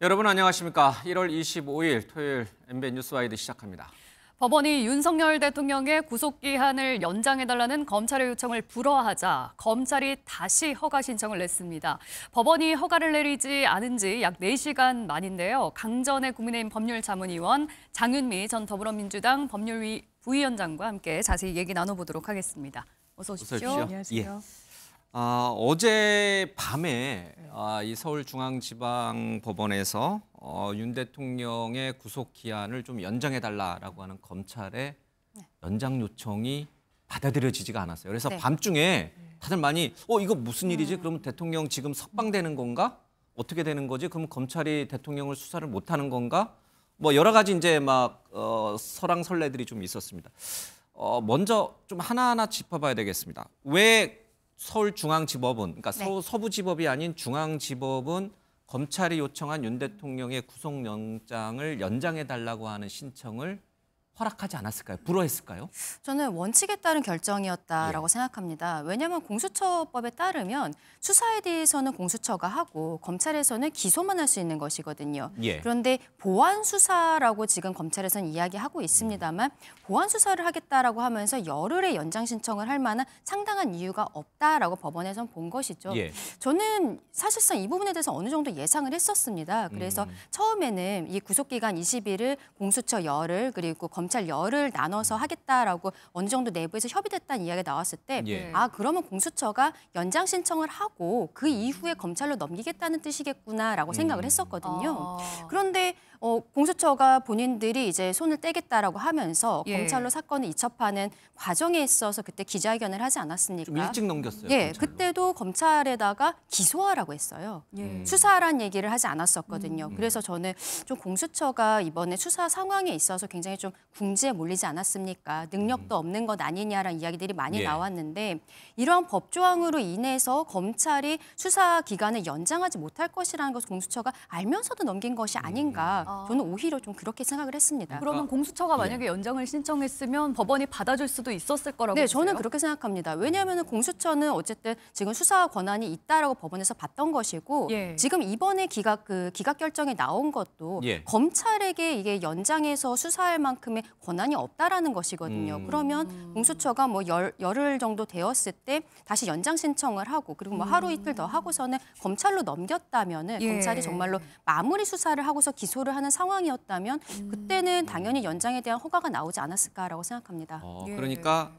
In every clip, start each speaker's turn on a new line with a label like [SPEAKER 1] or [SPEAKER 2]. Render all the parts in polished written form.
[SPEAKER 1] 여러분 안녕하십니까? 1월 25일 토요일 MBN 뉴스와이드 시작합니다.
[SPEAKER 2] 법원이 윤석열 대통령의 구속기한을 연장해달라는 검찰의 요청을 불허하자 검찰이 다시 허가 신청을 냈습니다. 법원이 허가를 내리지 않은 지 약 4시간 만인데요. 강전의 국민의힘 법률자문위원 장윤미 전 더불어민주당 법률위 부위원장과 함께 자세히 얘기 나눠보도록 하겠습니다. 어서 오십시오.
[SPEAKER 1] 안녕하세요. 어제 밤에 이 서울중앙지방법원에서 윤 대통령의 구속기한을 좀 연장해달라라고 하는 검찰의 연장 요청이 받아들여지지가 않았어요. 그래서 밤중에 다들 많이 이거 무슨 일이지? 그럼 대통령 지금 석방되는 건가? 어떻게 되는 거지? 그럼 검찰이 대통령을 수사를 못하는 건가? 뭐 여러 가지 이제 막 설왕설래들이 좀 있었습니다. 먼저 좀 하나하나 짚어봐야 되겠습니다. 왜 서울중앙지법은, 그러니까 서부지법이 아닌 중앙지법은 검찰이 요청한 윤 대통령의 구속영장을 연장해달라고 하는 신청을 허락하지 않았을까요? 불허했을까요?
[SPEAKER 3] 저는 원칙에 따른 결정이었다라고 생각합니다. 왜냐하면 공수처법에 따르면 수사에 대해서는 공수처가 하고 검찰에서는 기소만 할 수 있는 것이거든요. 그런데 보완 수사라고 지금 검찰에서는 이야기하고 있습니다만 보완 수사를 하겠다라고 하면서 열흘의 연장 신청을 할 만한 상당한 이유가 없다라고 법원에서는 본 것이죠. 저는 사실상 이 부분에 대해서 어느 정도 예상을 했었습니다. 그래서 처음에는 이 구속기간 20일을 공수처 열흘 그리고 검찰 열흘 나눠서 하겠다라고 어느 정도 내부에서 협의됐다는 이야기가 나왔을 때 그러면 공수처가 연장 신청을 하고 그 이후에 검찰로 넘기겠다는 뜻이겠구나라고 생각을 했었거든요. 그런데 공수처가 본인들이 이제 손을 떼겠다라고 하면서 검찰로 사건을 이첩하는 과정에 있어서 그때 기자회견을 하지 않았습니까?
[SPEAKER 1] 좀 일찍 넘겼어요.
[SPEAKER 3] 그때도 검찰에다가 기소하라고 했어요. 수사하라는 얘기를 하지 않았었거든요. 그래서 저는 좀 공수처가 이번에 수사 상황에 있어서 굉장히 좀 궁지에 몰리지 않았습니까? 능력도 없는 것 아니냐라는 이야기들이 많이 나왔는데 이러한 법조항으로 인해서 검찰이 수사 기간을 연장하지 못할 것이라는 것을 공수처가 알면서도 넘긴 것이 아닌가. 저는 오히려 좀 그렇게 생각을 했습니다.
[SPEAKER 2] 그러면 공수처가 만약에 연장을 신청했으면 법원이 받아줄 수도 있었을 거라고 보세요?
[SPEAKER 3] 저는 그렇게 생각합니다. 왜냐하면 공수처는 어쨌든 지금 수사 권한이 있다라고 법원에서 봤던 것이고 지금 이번에 기각 결정이 나온 것도 검찰에게 이게 연장해서 수사할 만큼의 권한이 없다라는 것이거든요. 그러면 공수처가 뭐 열흘 정도 되었을 때 다시 연장 신청을 하고 그리고 뭐 하루 이틀 더 하고서는 검찰로 넘겼다면은 검찰이 정말로 마무리 수사를 하고서 기소를 하는 상황이었다면 그때는 당연히 연장에 대한 허가가 나오지 않았을까라고 생각합니다.
[SPEAKER 1] 그러니까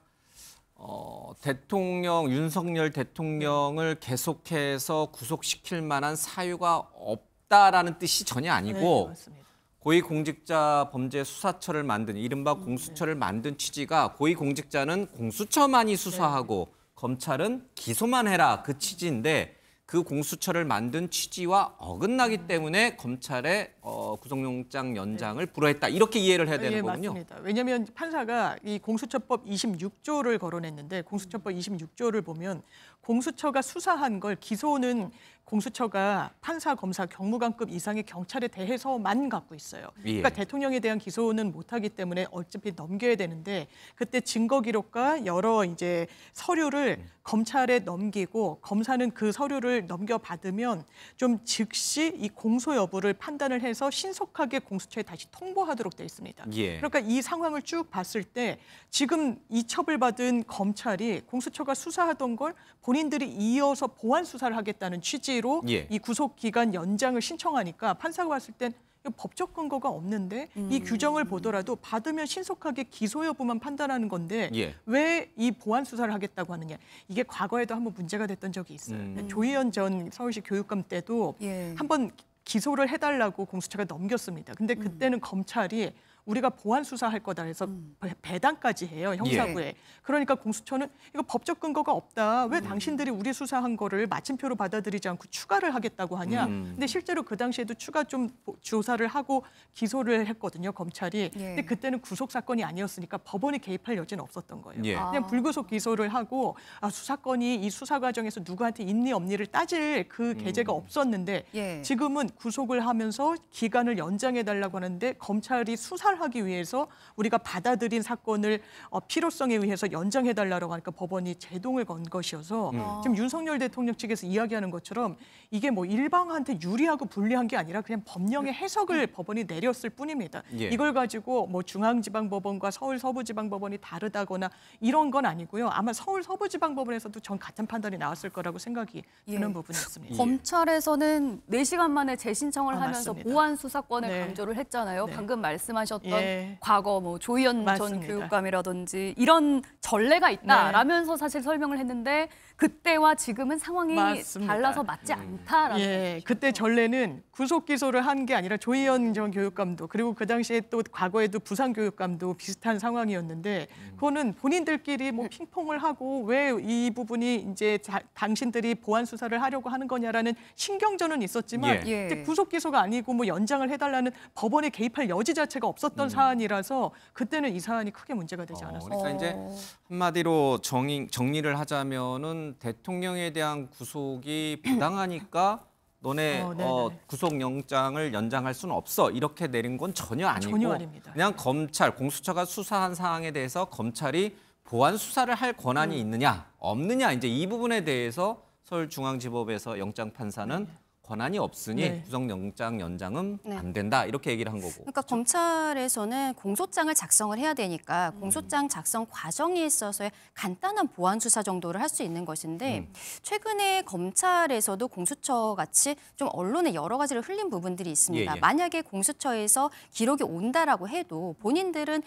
[SPEAKER 1] 윤석열 대통령을 계속해서 구속시킬 만한 사유가 없다라는 뜻이 전혀 아니고 고위공직자범죄수사처를 만든 이른바 공수처를 만든 취지가 고위공직자는 공수처만이 수사하고 검찰은 기소만 해라 그 취지인데 그 공수처를 만든 취지와 어긋나기 때문에 검찰의 구속영장 연장을 불허했다. 이렇게 이해를 해야 되는 거군요.
[SPEAKER 4] 맞습니다. 왜냐하면 판사가 이 공수처법 26조를 거론했는데 공수처법 26조를 보면 공수처가 수사한 걸 기소는 공수처가 판사, 검사, 경무관급 이상의 경찰에 대해서만 갖고 있어요. 그러니까 대통령에 대한 기소는 못하기 때문에 어차피 넘겨야 되는데 그때 증거 기록과 여러 이제 서류를 검찰에 넘기고 검사는 그 서류를 넘겨받으면 좀 즉시 이 공소 여부를 판단을 해서 신속하게 공수처에 다시 통보하도록 돼 있습니다. 그러니까 이 상황을 쭉 봤을 때 지금 이첩을 받은 검찰이 공수처가 수사하던 걸 본인들이 이어서 보완 수사를 하겠다는 취지로 이 구속기간 연장을 신청하니까 판사가 봤을 땐 법적 근거가 없는데 이 규정을 보더라도 받으면 신속하게 기소 여부만 판단하는 건데 왜 이 보완 수사를 하겠다고 하느냐. 이게 과거에도 한번 문제가 됐던 적이 있어요. 조희연 전 서울시 교육감 때도 한번 기소를 해달라고 공수처가 넘겼습니다. 근데 그때는 검찰이 우리가 보완 수사할 거다 해서 배당까지 해요, 형사부에. 그러니까 공수처는 이거 법적 근거가 없다. 왜 당신들이 우리 수사한 거를 마침표로 받아들이지 않고 추가를 하겠다고 하냐. 근데 실제로 그 당시에도 추가 좀 조사를 하고 기소를 했거든요, 검찰이. 근데 그때는 구속 사건이 아니었으니까 법원이 개입할 여지는 없었던 거예요. 그냥 불구속 기소를 하고 수사건이 이 수사 과정에서 누구한테 있니 없니를 따질 그 계제가 없었는데 지금은 구속을 하면서 기간을 연장해달라고 하는데 검찰이 수사를 수사하기 위해서 우리가 받아들인 사건을 필요성에 의해서 연장해달라고 하니까 법원이 제동을 건 것이어서 지금 윤석열 대통령 측에서 이야기하는 것처럼 이게 뭐 일방한테 유리하고 불리한 게 아니라 그냥 법령의 해석을 법원이 내렸을 뿐입니다.
[SPEAKER 1] 예.
[SPEAKER 4] 이걸 가지고 뭐 중앙지방법원과 서울 서부지방법원이 다르다거나 이런 건 아니고요. 아마 서울 서부지방법원에서도 전 같은 판단이 나왔을 거라고 생각이 드는 부분이었습니다.
[SPEAKER 2] 검찰에서는 4시간 만에 재신청을 하면서
[SPEAKER 4] 맞습니다.
[SPEAKER 2] 보완 수사권을
[SPEAKER 4] 네.
[SPEAKER 2] 강조를 했잖아요.
[SPEAKER 4] 네.
[SPEAKER 2] 방금 말씀하셨던
[SPEAKER 4] 예.
[SPEAKER 2] 과거 뭐 조희연 전
[SPEAKER 4] 맞습니다.
[SPEAKER 2] 교육감이라든지 이런 전례가 있다라면서 사실 설명을 했는데 그때와 지금은 상황이
[SPEAKER 4] 맞습니다.
[SPEAKER 2] 달라서 맞지 않다라는
[SPEAKER 4] 예, 그때 전례는 구속 기소를 한 게 아니라 조희연 전 교육감도 그리고 그 당시에 또 과거에도 부산 교육감도 비슷한 상황이었는데 그거는 본인들끼리 뭐 핑퐁을 하고 왜 이 부분이 이제 당신들이 보완 수사를 하려고 하는 거냐라는 신경전은 있었지만
[SPEAKER 2] 예.
[SPEAKER 4] 이제 구속 기소가 아니고 뭐 연장을 해달라는 법원에 개입할 여지 자체가 없었던 사안이라서 그때는 이 사안이 크게 문제가 되지 않았습니다.
[SPEAKER 1] 그러니까 이제 한마디로 정리를 하자면은 대통령에 대한 구속이 부당하니까 너네 구속영장을 연장할 수는 없어 이렇게 내린 건 전혀 아니고
[SPEAKER 4] 전혀 아닙니다.
[SPEAKER 1] 그냥 검찰 공수처가 수사한 사항에 대해서 검찰이 보완 수사를 할 권한이 있느냐 없느냐 이제 이 부분에 대해서 서울중앙지법에서 영장 판사는 권한이 없으니 구속영장 연장은 안 된다 이렇게 얘기를 한 거고.
[SPEAKER 3] 그러니까 검찰에서는 공소장을 작성을 해야 되니까 공소장 작성 과정에 있어서의 간단한 보완 수사 정도를 할 수 있는 것인데 최근에 검찰에서도 공수처 같이 좀 언론에 여러 가지를 흘린 부분들이 있습니다.
[SPEAKER 1] 예.
[SPEAKER 3] 만약에 공수처에서 기록이 온다라고 해도 본인들은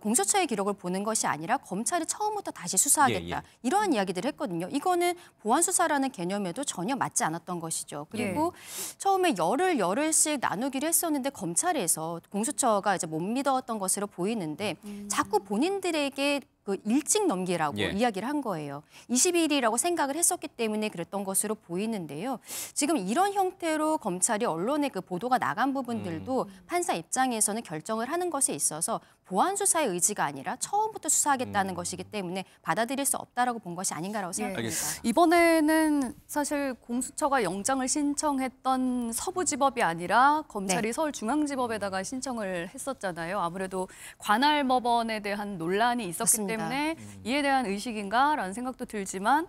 [SPEAKER 3] 공수처의 기록을 보는 것이 아니라 검찰이 처음부터 다시 수사하겠다. 이러한 이야기들을 했거든요. 이거는 보완 수사라는 개념에도 전혀 맞지 않았던 것이죠. 그리고 처음에 열흘씩 나누기로 했었는데 검찰에서 공수처가 이제 못 믿었던 것으로 보이는데 자꾸 본인들에게 그 일찍 넘기라고 이야기를 한 거예요. 20일이라고 생각을 했었기 때문에 그랬던 것으로 보이는데요. 지금 이런 형태로 검찰이 언론에 그 보도가 나간 부분들도 판사 입장에서는 결정을 하는 것에 있어서 보완 수사의 의지가 아니라 처음부터 수사하겠다는 것이기 때문에 받아들일 수 없다라고 본 것이 아닌가라고 생각합니다.
[SPEAKER 2] 이번에는 사실 공수처가 영장을 신청했던 서부지법이 아니라 검찰이 서울중앙지법에다가 신청을 했었잖아요. 아무래도 관할법원에 대한 논란이 있었기
[SPEAKER 3] 맞습니다.
[SPEAKER 2] 때문에 이에 대한 의식인가라는 생각도 들지만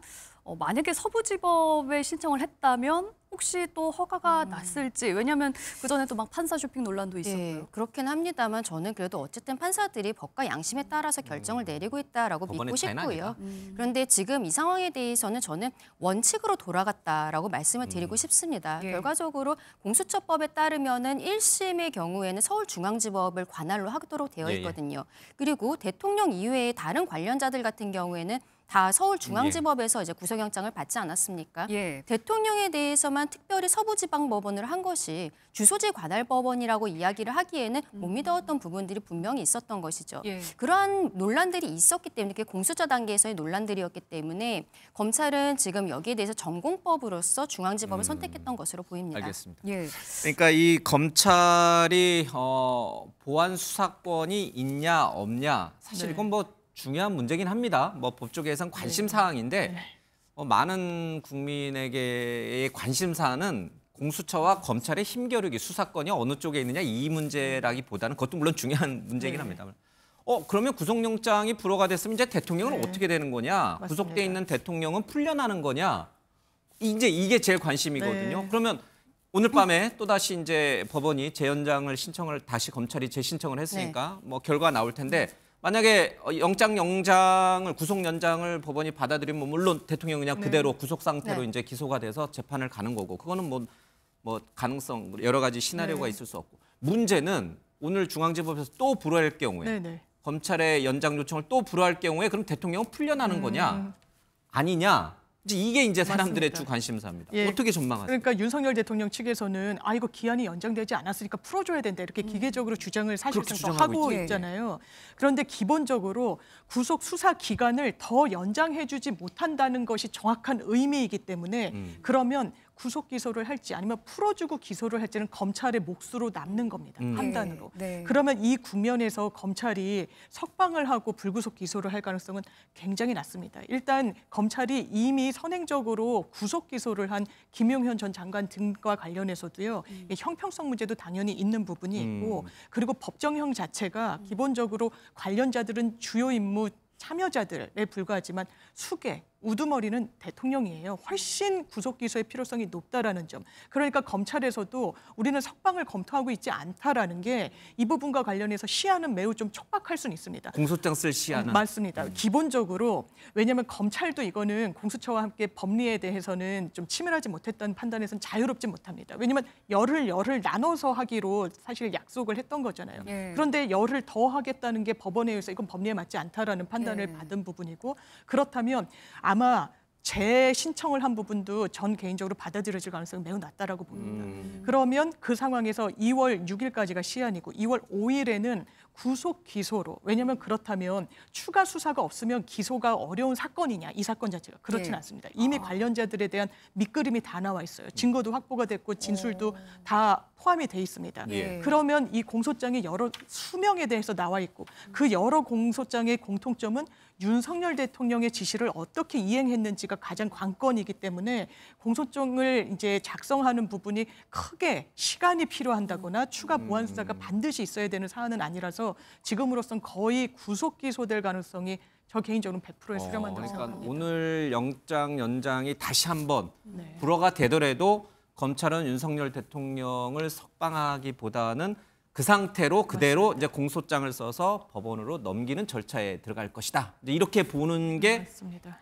[SPEAKER 2] 만약에 서부지법에 신청을 했다면 혹시 또 허가가 났을지 왜냐하면 그전에 또 막 판사 쇼핑 논란도 있었고요.
[SPEAKER 3] 그렇긴 합니다만 저는 그래도 어쨌든 판사들이 법과 양심에 따라서 결정을 내리고 있다라고 믿고 싶고요. 그런데 지금 이 상황에 대해서는 저는 원칙으로 돌아갔다라고 말씀을 드리고 싶습니다. 결과적으로 공수처법에 따르면은 1심의 경우에는 서울중앙지법을 관할로 하도록 되어 있거든요. 그리고 대통령 이외의 다른 관련자들 같은 경우에는 다 서울중앙지법에서 이제 구속영장을 받지 않았습니까? 대통령에 대해서만 특별히 서부지방법원을 한 것이 주소지 관할법원이라고 이야기를 하기에는 못 믿었던 부분들이 분명히 있었던 것이죠. 그러한 논란들이 있었기 때문에 그게 공수처 단계에서의 논란들이었기 때문에 검찰은 지금 여기에 대해서 전공법으로서 중앙지법을 선택했던 것으로 보입니다.
[SPEAKER 1] 알겠습니다. 그러니까 이 검찰이 보완 수사권이 있냐 없냐 사실 이건 뭐 중요한 문제긴 합니다. 뭐 법조계에선 관심 사항인데 많은 국민에게의 관심 사항은 공수처와 검찰의 힘겨루기 수사권이 어느 쪽에 있느냐 이 문제라기보다는 그것도 물론 중요한 문제긴 합니다. 그러면 구속영장이 불허가 됐으면 이제 대통령은 어떻게 되는 거냐? 구속돼 있는 대통령은 풀려나는 거냐? 이제 이게 제일 관심이거든요. 그러면 오늘 밤에 또다시 이제 법원이 재연장을 신청을 다시 검찰이 재신청을 했으니까 뭐 결과가 나올 텐데 만약에 구속 연장을 법원이 받아들이면 물론 대통령은 그냥 그대로 구속 상태로 이제 기소가 돼서 재판을 가는 거고 그거는 뭐 가능성 여러 가지 시나리오가 있을 수 없고 문제는 오늘 중앙지법에서 또 불허할 경우에 검찰의 연장 요청을 또 불허할 경우에 그럼 대통령은 풀려나는 거냐 아니냐 이게 이제 사람들의 주 관심사입니다. 어떻게 전망하세요?
[SPEAKER 4] 그러니까 윤석열 대통령 측에서는 이거 기한이 연장되지 않았으니까 풀어줘야 된다 이렇게 기계적으로 주장을 사실상 하고 있잖아요. 그런데 기본적으로 구속 수사 기간을 더 연장해주지 못한다는 것이 정확한 의미이기 때문에 그러면 구속 기소를 할지 아니면 풀어주고 기소를 할지는 검찰의 몫으로 남는 겁니다. 판단으로.
[SPEAKER 2] 네.
[SPEAKER 4] 그러면 이 국면에서 검찰이 석방을 하고 불구속 기소를 할 가능성은 굉장히 낮습니다. 일단 검찰이 이미 선행적으로 구속 기소를 한 김용현 전 장관 등과 관련해서도요. 형평성 문제도 당연히 있는 부분이 있고 그리고 법정형 자체가 기본적으로 관련자들은 주요 임무 참여자들에 불과하지만 수계, 우두머리는 대통령이에요. 훨씬 구속 기소의 필요성이 높다라는 점. 그러니까 검찰에서도 우리는 석방을 검토하고 있지 않다라는 게 이 부분과 관련해서 시한은 매우 좀 촉박할 수는 있습니다.
[SPEAKER 1] 공소장 쓸 시한은
[SPEAKER 4] 맞습니다. 기본적으로 왜냐하면 검찰도 이거는 공수처와 함께 법리에 대해서는 좀 치밀하지 못했던 판단에서는 자유롭지 못합니다. 왜냐하면 열을 나눠서 하기로 사실 약속을 했던 거잖아요. 그런데 열을 더 하겠다는 게 법원에 의해서 이건 법리에 맞지 않다라는 판단을 받은 부분이고 그렇다면 아마 재신청을 한 부분도 전 개인적으로 받아들여질 가능성이 매우 낮다라고 봅니다. 그러면 그 상황에서 2월 6일까지가 시한이고 2월 5일에는 구속 기소로 왜냐하면 그렇다면 추가 수사가 없으면 기소가 어려운 사건이냐 이 사건 자체가 그렇지는 않습니다. 이미 관련자들에 대한 밑그림이 다 나와 있어요. 증거도 확보가 됐고 진술도 다 포함이 돼 있습니다. 그러면 이 공소장이 여러 수명에 대해서 나와 있고 그 여러 공소장의 공통점은 윤석열 대통령의 지시를 어떻게 이행했는지가 가장 관건이기 때문에 공소장을 이제 작성하는 부분이 크게 시간이 필요한다거나 추가 보완 수사가 반드시 있어야 되는 사안은 아니라서 지금으로선 거의 구속 기소될 가능성이 저 개인적으로는 100%에 수렴한다고
[SPEAKER 1] 그러니까
[SPEAKER 4] 생각합니다.
[SPEAKER 1] 오늘 영장 연장이 다시 한번 불허가 되더라도 검찰은 윤석열 대통령을 석방하기보다는 그 상태로 그대로 이제 공소장을 써서 법원으로 넘기는 절차에 들어갈 것이다. 이제 이렇게 보는 게
[SPEAKER 4] 맞습니다.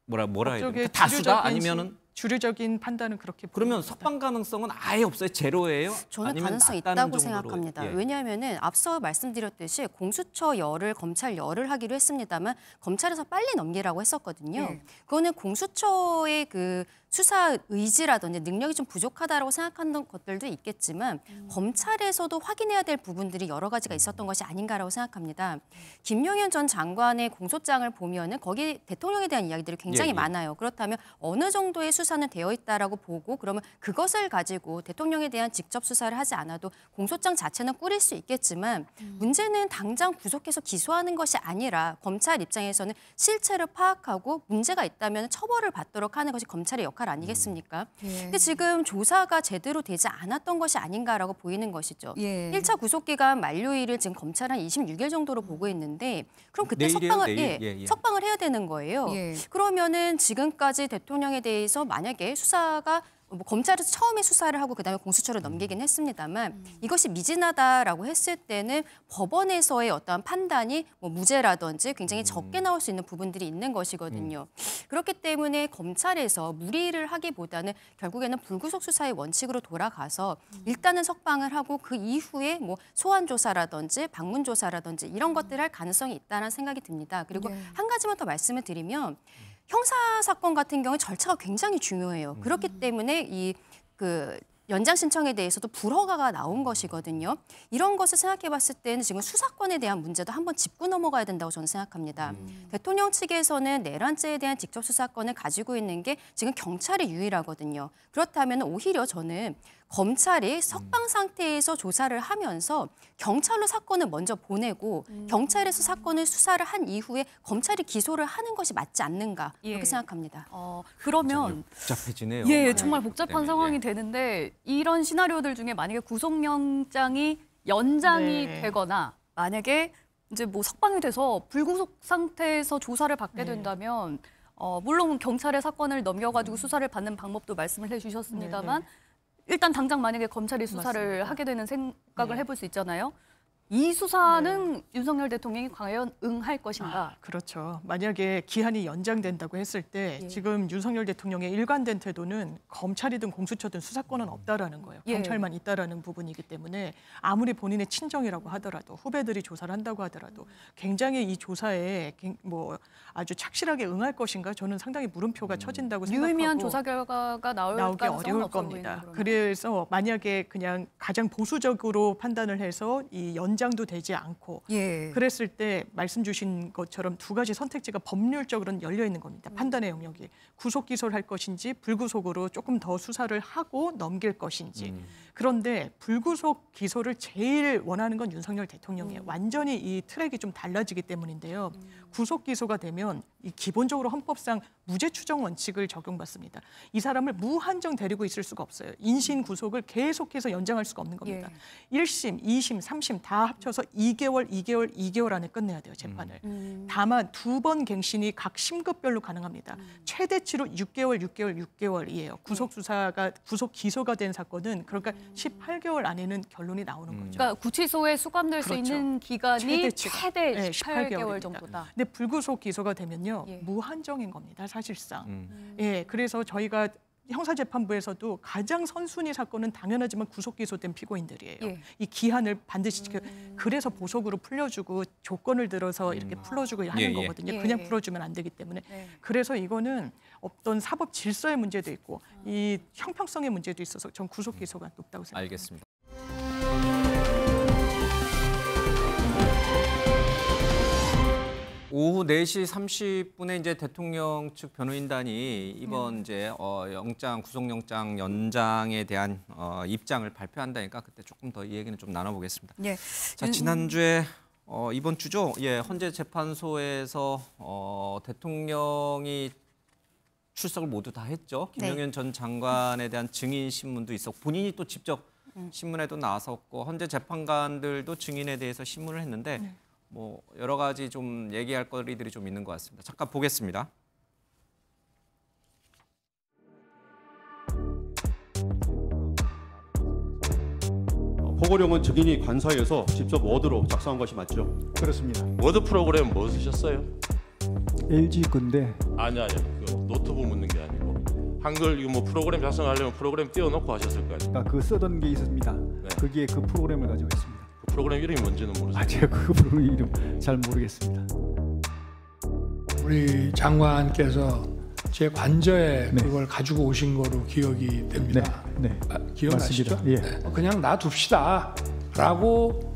[SPEAKER 1] 뭐라 해야 됩니까? 다수다 아니면은
[SPEAKER 4] 주류적인 판단은 그렇게
[SPEAKER 1] 그러면
[SPEAKER 4] 보입니다.
[SPEAKER 1] 석방 가능성은 아예 없어요? 제로예요?
[SPEAKER 3] 저는
[SPEAKER 1] 아니면
[SPEAKER 3] 가능성이
[SPEAKER 1] 낮다는
[SPEAKER 3] 있다고
[SPEAKER 1] 정도로?
[SPEAKER 3] 생각합니다.
[SPEAKER 1] 예.
[SPEAKER 3] 왜냐하면은 앞서 말씀드렸듯이 공수처 열을 검찰 열을 하기로 했습니다만 검찰에서 빨리 넘기라고 했었거든요. 그거는 공수처의 그 수사 의지라든지 능력이 좀 부족하다고 생각하는 것들도 있겠지만 검찰에서도 확인해야 될 부분들이 여러 가지가 있었던 것이 아닌가라고 생각합니다. 김용현 전 장관의 공소장을 보면은 거기 대통령에 대한 이야기들이 굉장히 많아요. 그렇다면 어느 정도의 수사는 되어 있다라고 보고 그러면 그것을 가지고 대통령에 대한 직접 수사를 하지 않아도 공소장 자체는 꾸릴 수 있겠지만 문제는 당장 구속해서 기소하는 것이 아니라 검찰 입장에서는 실체를 파악하고 문제가 있다면 처벌을 받도록 하는 것이 검찰의 역할 아니겠습니까? 근데 지금 조사가 제대로 되지 않았던 것이 아닌가라고 보이는 것이죠. 1차 구속기간 만료일을 지금 검찰은 한 26일 정도로 보고 있는데 그럼 그때
[SPEAKER 1] 내일이에요?
[SPEAKER 3] 석방을
[SPEAKER 1] 내일?
[SPEAKER 3] 석방을 해야 되는 거예요. 그러면은 지금까지 대통령에 대해서 만약에 수사가 뭐 검찰에서 처음에 수사를 하고 그다음에 공수처로 넘기긴 했습니다만 이것이 미진하다라고 했을 때는 법원에서의 어떠한 판단이 뭐 무죄라든지 굉장히 적게 나올 수 있는 부분들이 있는 것이거든요. 그렇기 때문에 검찰에서 무리를 하기보다는 결국에는 불구속 수사의 원칙으로 돌아가서 일단은 석방을 하고 그 이후에 뭐 소환 조사라든지 방문 조사라든지 이런 것들을 할 가능성이 있다는 생각이 듭니다. 그리고 한 가지만 더 말씀을 드리면 형사 사건 같은 경우에 절차가 굉장히 중요해요. 그렇기 때문에 그 연장 신청에 대해서도 불허가가 나온 것이거든요. 이런 것을 생각해 봤을 때는 지금 수사권에 대한 문제도 한번 짚고 넘어가야 된다고 저는 생각합니다. 대통령 측에서는 내란죄에 대한 직접 수사권을 가지고 있는 게 지금 경찰이 유일하거든요. 그렇다면 오히려 저는 검찰이 석방 상태에서 조사를 하면서 경찰로 사건을 먼저 보내고 경찰에서 사건을 수사를 한 이후에 검찰이 기소를 하는 것이 맞지 않는가 이렇게 생각합니다.
[SPEAKER 2] 그러면
[SPEAKER 1] 복잡해지네요.
[SPEAKER 2] 정말 복잡한 상황이 되는데 이런 시나리오들 중에 만약에 구속영장이 연장이 되거나 만약에 이제 뭐 석방이 돼서 불구속 상태에서 조사를 받게 된다면 물론 경찰의 사건을 넘겨가지고 수사를 받는 방법도 말씀을 해주셨습니다만 일단 당장 만약에 검찰이 수사를 하게 되는 생각을 해볼 수 있잖아요. 이 수사는 윤석열 대통령이 과연 응할 것인가?
[SPEAKER 4] 그렇죠. 만약에 기한이 연장된다고 했을 때 지금 윤석열 대통령의 일관된 태도는 검찰이든 공수처든 수사권은 없다라는 거예요. 경찰만 있다라는 부분이기 때문에 아무리 본인의 친정이라고 하더라도 후배들이 조사를 한다고 하더라도 굉장히 이 조사에 뭐 아주 착실하게 응할 것인가 저는 상당히 물음표가 쳐진다고 생각하고
[SPEAKER 2] 유의미한 조사 결과가 나오기
[SPEAKER 4] 어려울 겁니다. 그래서 만약에 그냥 가장 보수적으로 판단을 해서 이 연장 연장도 되지 않고
[SPEAKER 2] 예.
[SPEAKER 4] 그랬을 때 말씀 주신 것처럼 두 가지 선택지가 법률적으로는 열려 있는 겁니다. 판단의 영역이 구속 기소를 할 것인지 불구속으로 조금 더 수사를 하고 넘길 것인지. 그런데 불구속 기소를 제일 원하는 건 윤석열 대통령이에요. 완전히 이 트랙이 좀 달라지기 때문인데요. 구속 기소가 되면 이 기본적으로 헌법상 무죄 추정 원칙을 적용받습니다. 이 사람을 무한정 데리고 있을 수가 없어요. 인신 구속을 계속해서 연장할 수가 없는 겁니다. 1심, 2심, 3심 다 합쳐서 2개월 안에 끝내야 돼요, 재판을. 다만 2번 갱신이 각 심급별로 가능합니다. 최대치로 6개월이에요. 구속 수사가 구속 기소가 된 사건은 그러니까 18개월 안에는 결론이 나오는 거죠.
[SPEAKER 2] 그러니까 구치소에 수감될 수
[SPEAKER 4] 그렇죠.
[SPEAKER 2] 있는 기간이
[SPEAKER 4] 최대치가.
[SPEAKER 2] 최대
[SPEAKER 4] 네,
[SPEAKER 2] 18개월
[SPEAKER 4] 18개월입니다.
[SPEAKER 2] 정도다.
[SPEAKER 4] 근데 불구속 기소가 되면요,
[SPEAKER 2] 예.
[SPEAKER 4] 무한정인 겁니다, 사실상. 예, 그래서 저희가 형사재판부에서도 가장 선순위 사건은 당연하지만 구속 기소된 피고인들이에요.
[SPEAKER 2] 예.
[SPEAKER 4] 이 기한을 반드시 지켜. 그래서 보석으로 풀려주고 조건을 들어서 이렇게 풀어주고 하는
[SPEAKER 1] 예, 예.
[SPEAKER 4] 거거든요.
[SPEAKER 2] 예,
[SPEAKER 4] 그냥
[SPEAKER 2] 예.
[SPEAKER 4] 풀어주면 안 되기 때문에.
[SPEAKER 2] 네.
[SPEAKER 4] 그래서 이거는 어떤 사법 질서의 문제도 있고 이 형평성의 문제도 있어서 전 구속 기소가 높다고 생각합니다.
[SPEAKER 1] 알겠습니다. 오후 4시 30분에 이제 대통령 측 변호인단이 이번 이제 구속영장 연장에 대한 입장을 발표한다니까 그때 조금 더 이 얘기는 좀 나눠보겠습니다.
[SPEAKER 2] 예.
[SPEAKER 1] 자, 지난주에 이번 주죠. 예, 헌재재판소에서 대통령이 출석을 모두 다 했죠. 김용현 전 장관에 대한 증인 신문도 있었고 본인이 또 직접 신문에도 나섰고 헌재 재판관들도 증인에 대해서 신문을 했는데 뭐 여러 가지 좀 얘기할 거리들이 좀 있는 것 같습니다. 잠깐 보겠습니다.
[SPEAKER 5] 포고령은 증인이 관서에서 직접 워드로 작성한 것이 맞죠?
[SPEAKER 6] 그렇습니다.
[SPEAKER 7] 워드 프로그램 뭐 쓰셨어요?
[SPEAKER 6] LG 건데
[SPEAKER 7] 아니 그 노트북 묻는 게 아니고 한글 이거 뭐 프로그램 작성하려면 프로그램 띄워놓고 하셨을 거 아니에요?
[SPEAKER 6] 그 쓰던 게 있습니다. 거기에 그 프로그램을 가지고 있습니다.
[SPEAKER 7] 그 프로그램 이름이 뭔지는 모르세요?
[SPEAKER 6] 제가 그 프로그램 이름 잘 모르겠습니다.
[SPEAKER 8] 우리 장관께서 제 관저에
[SPEAKER 6] 네.
[SPEAKER 8] 그걸 가지고 오신 거로 기억이 됩니다.
[SPEAKER 6] 네.
[SPEAKER 8] 기억나시죠?
[SPEAKER 6] 맞습니다. 예.
[SPEAKER 8] 그냥 놔둡시다라고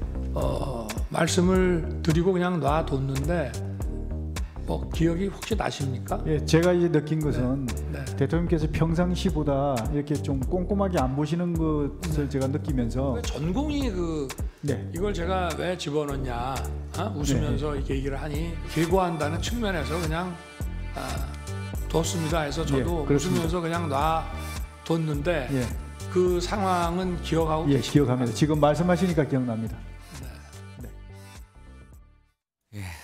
[SPEAKER 8] 말씀을 드리고 그냥 놔뒀는데 뭐 기억이 혹시 나십니까?
[SPEAKER 6] 예, 제가 이제 느낀 것은
[SPEAKER 8] 네.
[SPEAKER 6] 대통령께서 평상시보다 이렇게 좀 꼼꼼하게 안 보시는 것을 제가 느끼면서
[SPEAKER 8] 전공이
[SPEAKER 6] 네.
[SPEAKER 8] 이걸 제가 왜 집어넣냐 웃으면서 이렇게 얘기를 하니 계고한다는 측면에서 그냥 뒀습니다 해서 저도
[SPEAKER 6] 예, 그렇습니다.
[SPEAKER 8] 웃으면서 그냥 놔뒀는데
[SPEAKER 6] 예,
[SPEAKER 8] 그 상황은 기억하고
[SPEAKER 6] 예,
[SPEAKER 8] 계십니까?
[SPEAKER 6] 기억합니다. 지금 말씀하시니까 기억납니다.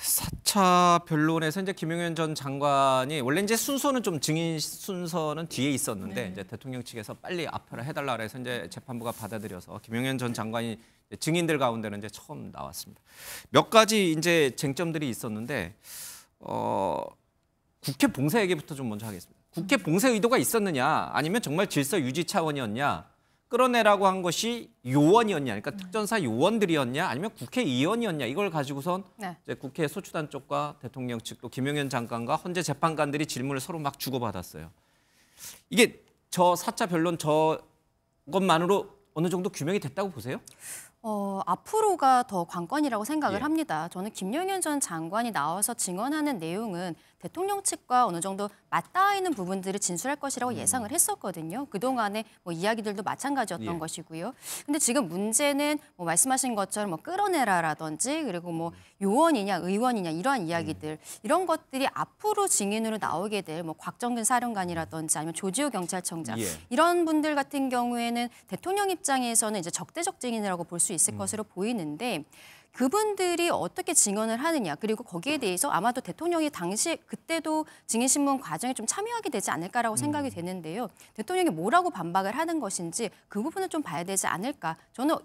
[SPEAKER 1] 4차 변론에서 이제 김용현 전 장관이 원래 이제 순서는 좀 증인 순서는 뒤에 있었는데 이제 대통령 측에서 빨리 앞으로 해달라 그래서 이제 재판부가 받아들여서 김용현 전 장관이 증인들 가운데는 이제 처음 나왔습니다. 몇 가지 이제 쟁점들이 있었는데 국회 봉쇄 얘기부터 좀 먼저 하겠습니다. 국회 봉쇄 의도가 있었느냐 아니면 정말 질서 유지 차원이었냐 끌어내라고 한 것이 요원이었냐, 그러니까 특전사 요원들이었냐, 아니면 국회의원이었냐 이걸 가지고선 이제 국회 소추단 쪽과 대통령 측 또 김용현 장관과 헌재 재판관들이 질문을 서로 막 주고받았어요. 이게 저 4차 변론 저것만으로 어느 정도 규명이 됐다고 보세요?
[SPEAKER 3] 앞으로가 더 관건이라고 생각을
[SPEAKER 1] 예.
[SPEAKER 3] 합니다. 저는 김용현 전 장관이 나와서 증언하는 내용은 대통령 측과 어느 정도 맞닿아 있는 부분들을 진술할 것이라고 예상을 했었거든요. 그동안의 뭐 이야기들도 마찬가지였던
[SPEAKER 1] 예.
[SPEAKER 3] 것이고요. 근데 지금 문제는 뭐 말씀하신 것처럼 뭐 끌어내라라든지 그리고 뭐 요원이냐 의원이냐 이러한 이야기들 이런 것들이 앞으로 증인으로 나오게 될 뭐 곽정근 사령관이라든지 아니면 조지호 경찰청장
[SPEAKER 1] 예.
[SPEAKER 3] 이런 분들 같은 경우에는 대통령 입장에서는 이제 적대적 증인이라고 볼 수 있을 것으로 보이는데 그분들이 어떻게 증언을 하느냐 그리고 거기에 대해서 아마도 대통령이 당시 그때도 증인신문 과정에 좀 참여하게 되지 않을까라고 생각이 되는데요. 대통령이 뭐라고 반박을 하는 것인지 그 부분을 좀 봐야 되지 않을까. 저는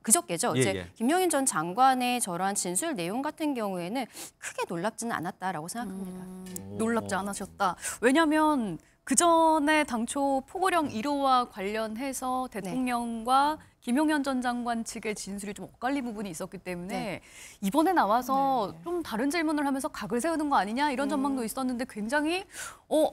[SPEAKER 3] 그저께죠.
[SPEAKER 1] 예,
[SPEAKER 3] 이제
[SPEAKER 1] 예.
[SPEAKER 3] 김용현 전 장관의 저러한 진술 내용 같은 경우에는 크게 놀랍지는 않았다라고 생각합니다.
[SPEAKER 2] 놀랍지 않으셨다. 왜냐하면 그 전에 당초 포고령 1호와 관련해서 대통령과 김용현 전 장관 측의 진술이 좀 엇갈린 부분이 있었기 때문에 이번에 나와서 좀 다른 질문을 하면서 각을 세우는 거 아니냐 이런 전망도 있었는데 굉장히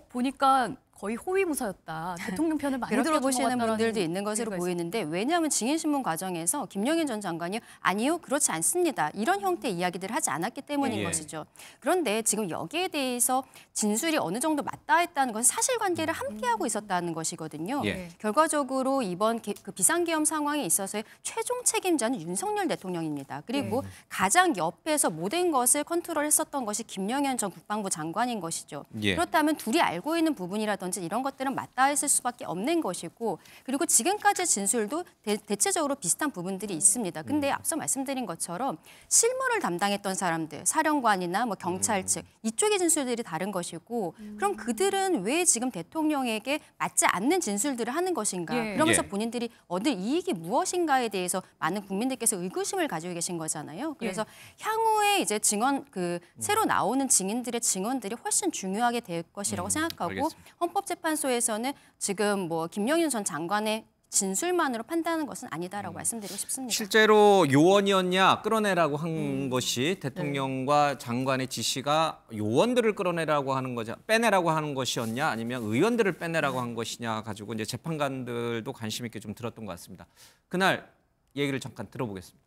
[SPEAKER 2] 보니까 거의 호위무사였다. 대통령 편을 많이
[SPEAKER 3] 그렇게
[SPEAKER 2] 들어준 것
[SPEAKER 3] 보시는
[SPEAKER 2] 같다라는
[SPEAKER 3] 분들도 있는 것으로
[SPEAKER 2] 얘기가
[SPEAKER 3] 보이는데 왜냐하면 증인신문 과정에서 김영현 전 장관이 아니요 그렇지 않습니다. 이런 형태의 이야기들을 하지 않았기 때문인 것이죠. 그런데 지금 여기에 대해서 진술이 어느 정도 맞닿아있다는 것은 사실관계를 함께하고 있었다는 것이거든요. 결과적으로 이번 그 비상계엄 상황에 있어서의 최종 책임자는 윤석열 대통령입니다. 그리고 가장 옆에서 모든 것을 컨트롤했었던 것이 김영현 전 국방부 장관인 것이죠. 그렇다면 둘이 알고 있는 부분이라든지 이런 것들은 맞닿아있을 수밖에 없는 것이고 그리고 지금까지 진술도 대체적으로 비슷한 부분들이 있습니다. 근데 앞서 말씀드린 것처럼 실무를 담당했던 사람들, 사령관이나 뭐 경찰 측 이쪽의 진술들이 다른 것이고 그럼 그들은 왜 지금 대통령에게 맞지 않는 진술들을 하는 것인가? 그러면서 본인들이 얻을 이익이 무엇인가에 대해서 많은 국민들께서 의구심을 가지고 계신 거잖아요. 그래서 향후에 이제 증언 새로 나오는 증인들의 증언들이 훨씬 중요하게 될 것이라고 생각하고
[SPEAKER 1] 알겠습니다.
[SPEAKER 3] 헌법재판소에서는 지금 뭐 김영현 전 장관의 진술만으로 판단하는 것은 아니다라고 말씀드리고 싶습니다.
[SPEAKER 1] 실제로 요원이었냐 끌어내라고 한 것이 대통령과 장관의 지시가 요원들을 끌어내라고 하는 거냐 빼내라고 하는 것이었냐 아니면 의원들을 빼내라고 한 것이냐 가지고 이제 재판관들도 관심 있게 좀 들었던 것 같습니다. 그날 얘기를 잠깐 들어보겠습니다.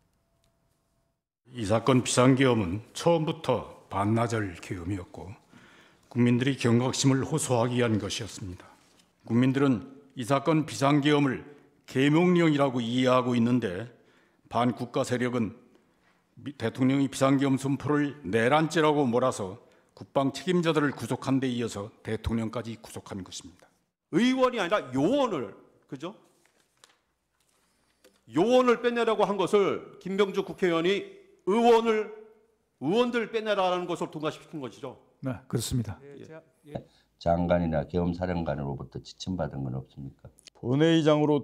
[SPEAKER 9] 이 사건 비상계엄은 처음부터 반나절 계엄이었고 국민들이 경각심을 호소하기 위한 것이었습니다. 국민들은 이 사건 비상계엄을 계명령이라고 이해하고 있는데 반국가 세력은 대통령이 비상계엄 선포를 내란죄라고 몰아서 국방 책임자들을 구속한 데 이어서 대통령까지 구속한 것입니다.
[SPEAKER 5] 의원이 아니라 요원을, 그죠? 요원을 빼내라고 한 것을 김병주 국회의원이 의원들 빼내라는 것을 통과시킨 것이죠.
[SPEAKER 6] 네, 그렇습니다.
[SPEAKER 10] 장관이나 계엄사령관으로부터 지침받은 건 없습니까?
[SPEAKER 11] 본회의장으로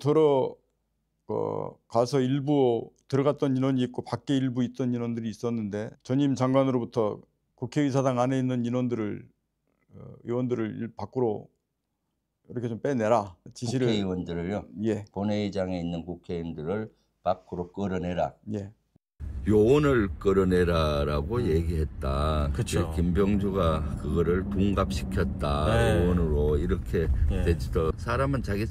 [SPEAKER 11] 가서 일부 들어갔던 인원이 있고 밖에 일부 있던 인원들이 있었는데 전임 장관으로부터 국회의사당 안에 있는 의원들을 밖으로 이렇게 좀 빼내라 지시를.
[SPEAKER 10] 국회의원들을요?
[SPEAKER 11] 예.
[SPEAKER 10] 본회의장에 있는 국회의원들을 밖으로 끌어내라.
[SPEAKER 11] 예.
[SPEAKER 10] 요원을 끌어내라라고 얘기했다.
[SPEAKER 12] 그렇죠.
[SPEAKER 10] 김병주가 그거를 둔갑시켰다. 요원으로 이렇게 되지도. 사람은 자기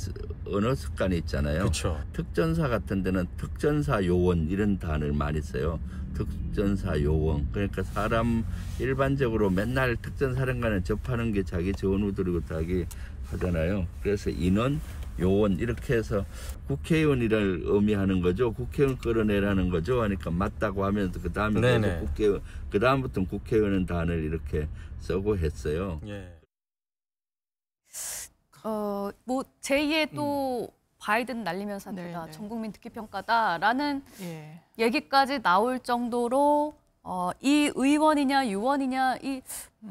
[SPEAKER 10] 언어 습관이 있잖아요.
[SPEAKER 12] 그렇죠.
[SPEAKER 10] 특전사 같은 데는 특전사 요원 이런 단어를 많이 써요. 특전사 요원. 그러니까 사람 일반적으로 맨날 특전사령관을 접하는 게 자기 전우들이고 자기 하잖아요. 그래서 인원 요원 이렇게 해서 국회의원이를 의미하는 거죠. 국회의원 끌어내라는 거죠. 그러니까 맞다고 하면서 그 다음에 국회의원, 그 다음부터는 국회의원은 단어를 이렇게 쓰고 했어요.
[SPEAKER 2] 뭐 제2의 또 바이든 날리면 사태다, 전국민 듣기 평가다라는 얘기까지 나올 정도로 이 의원이냐 유원이냐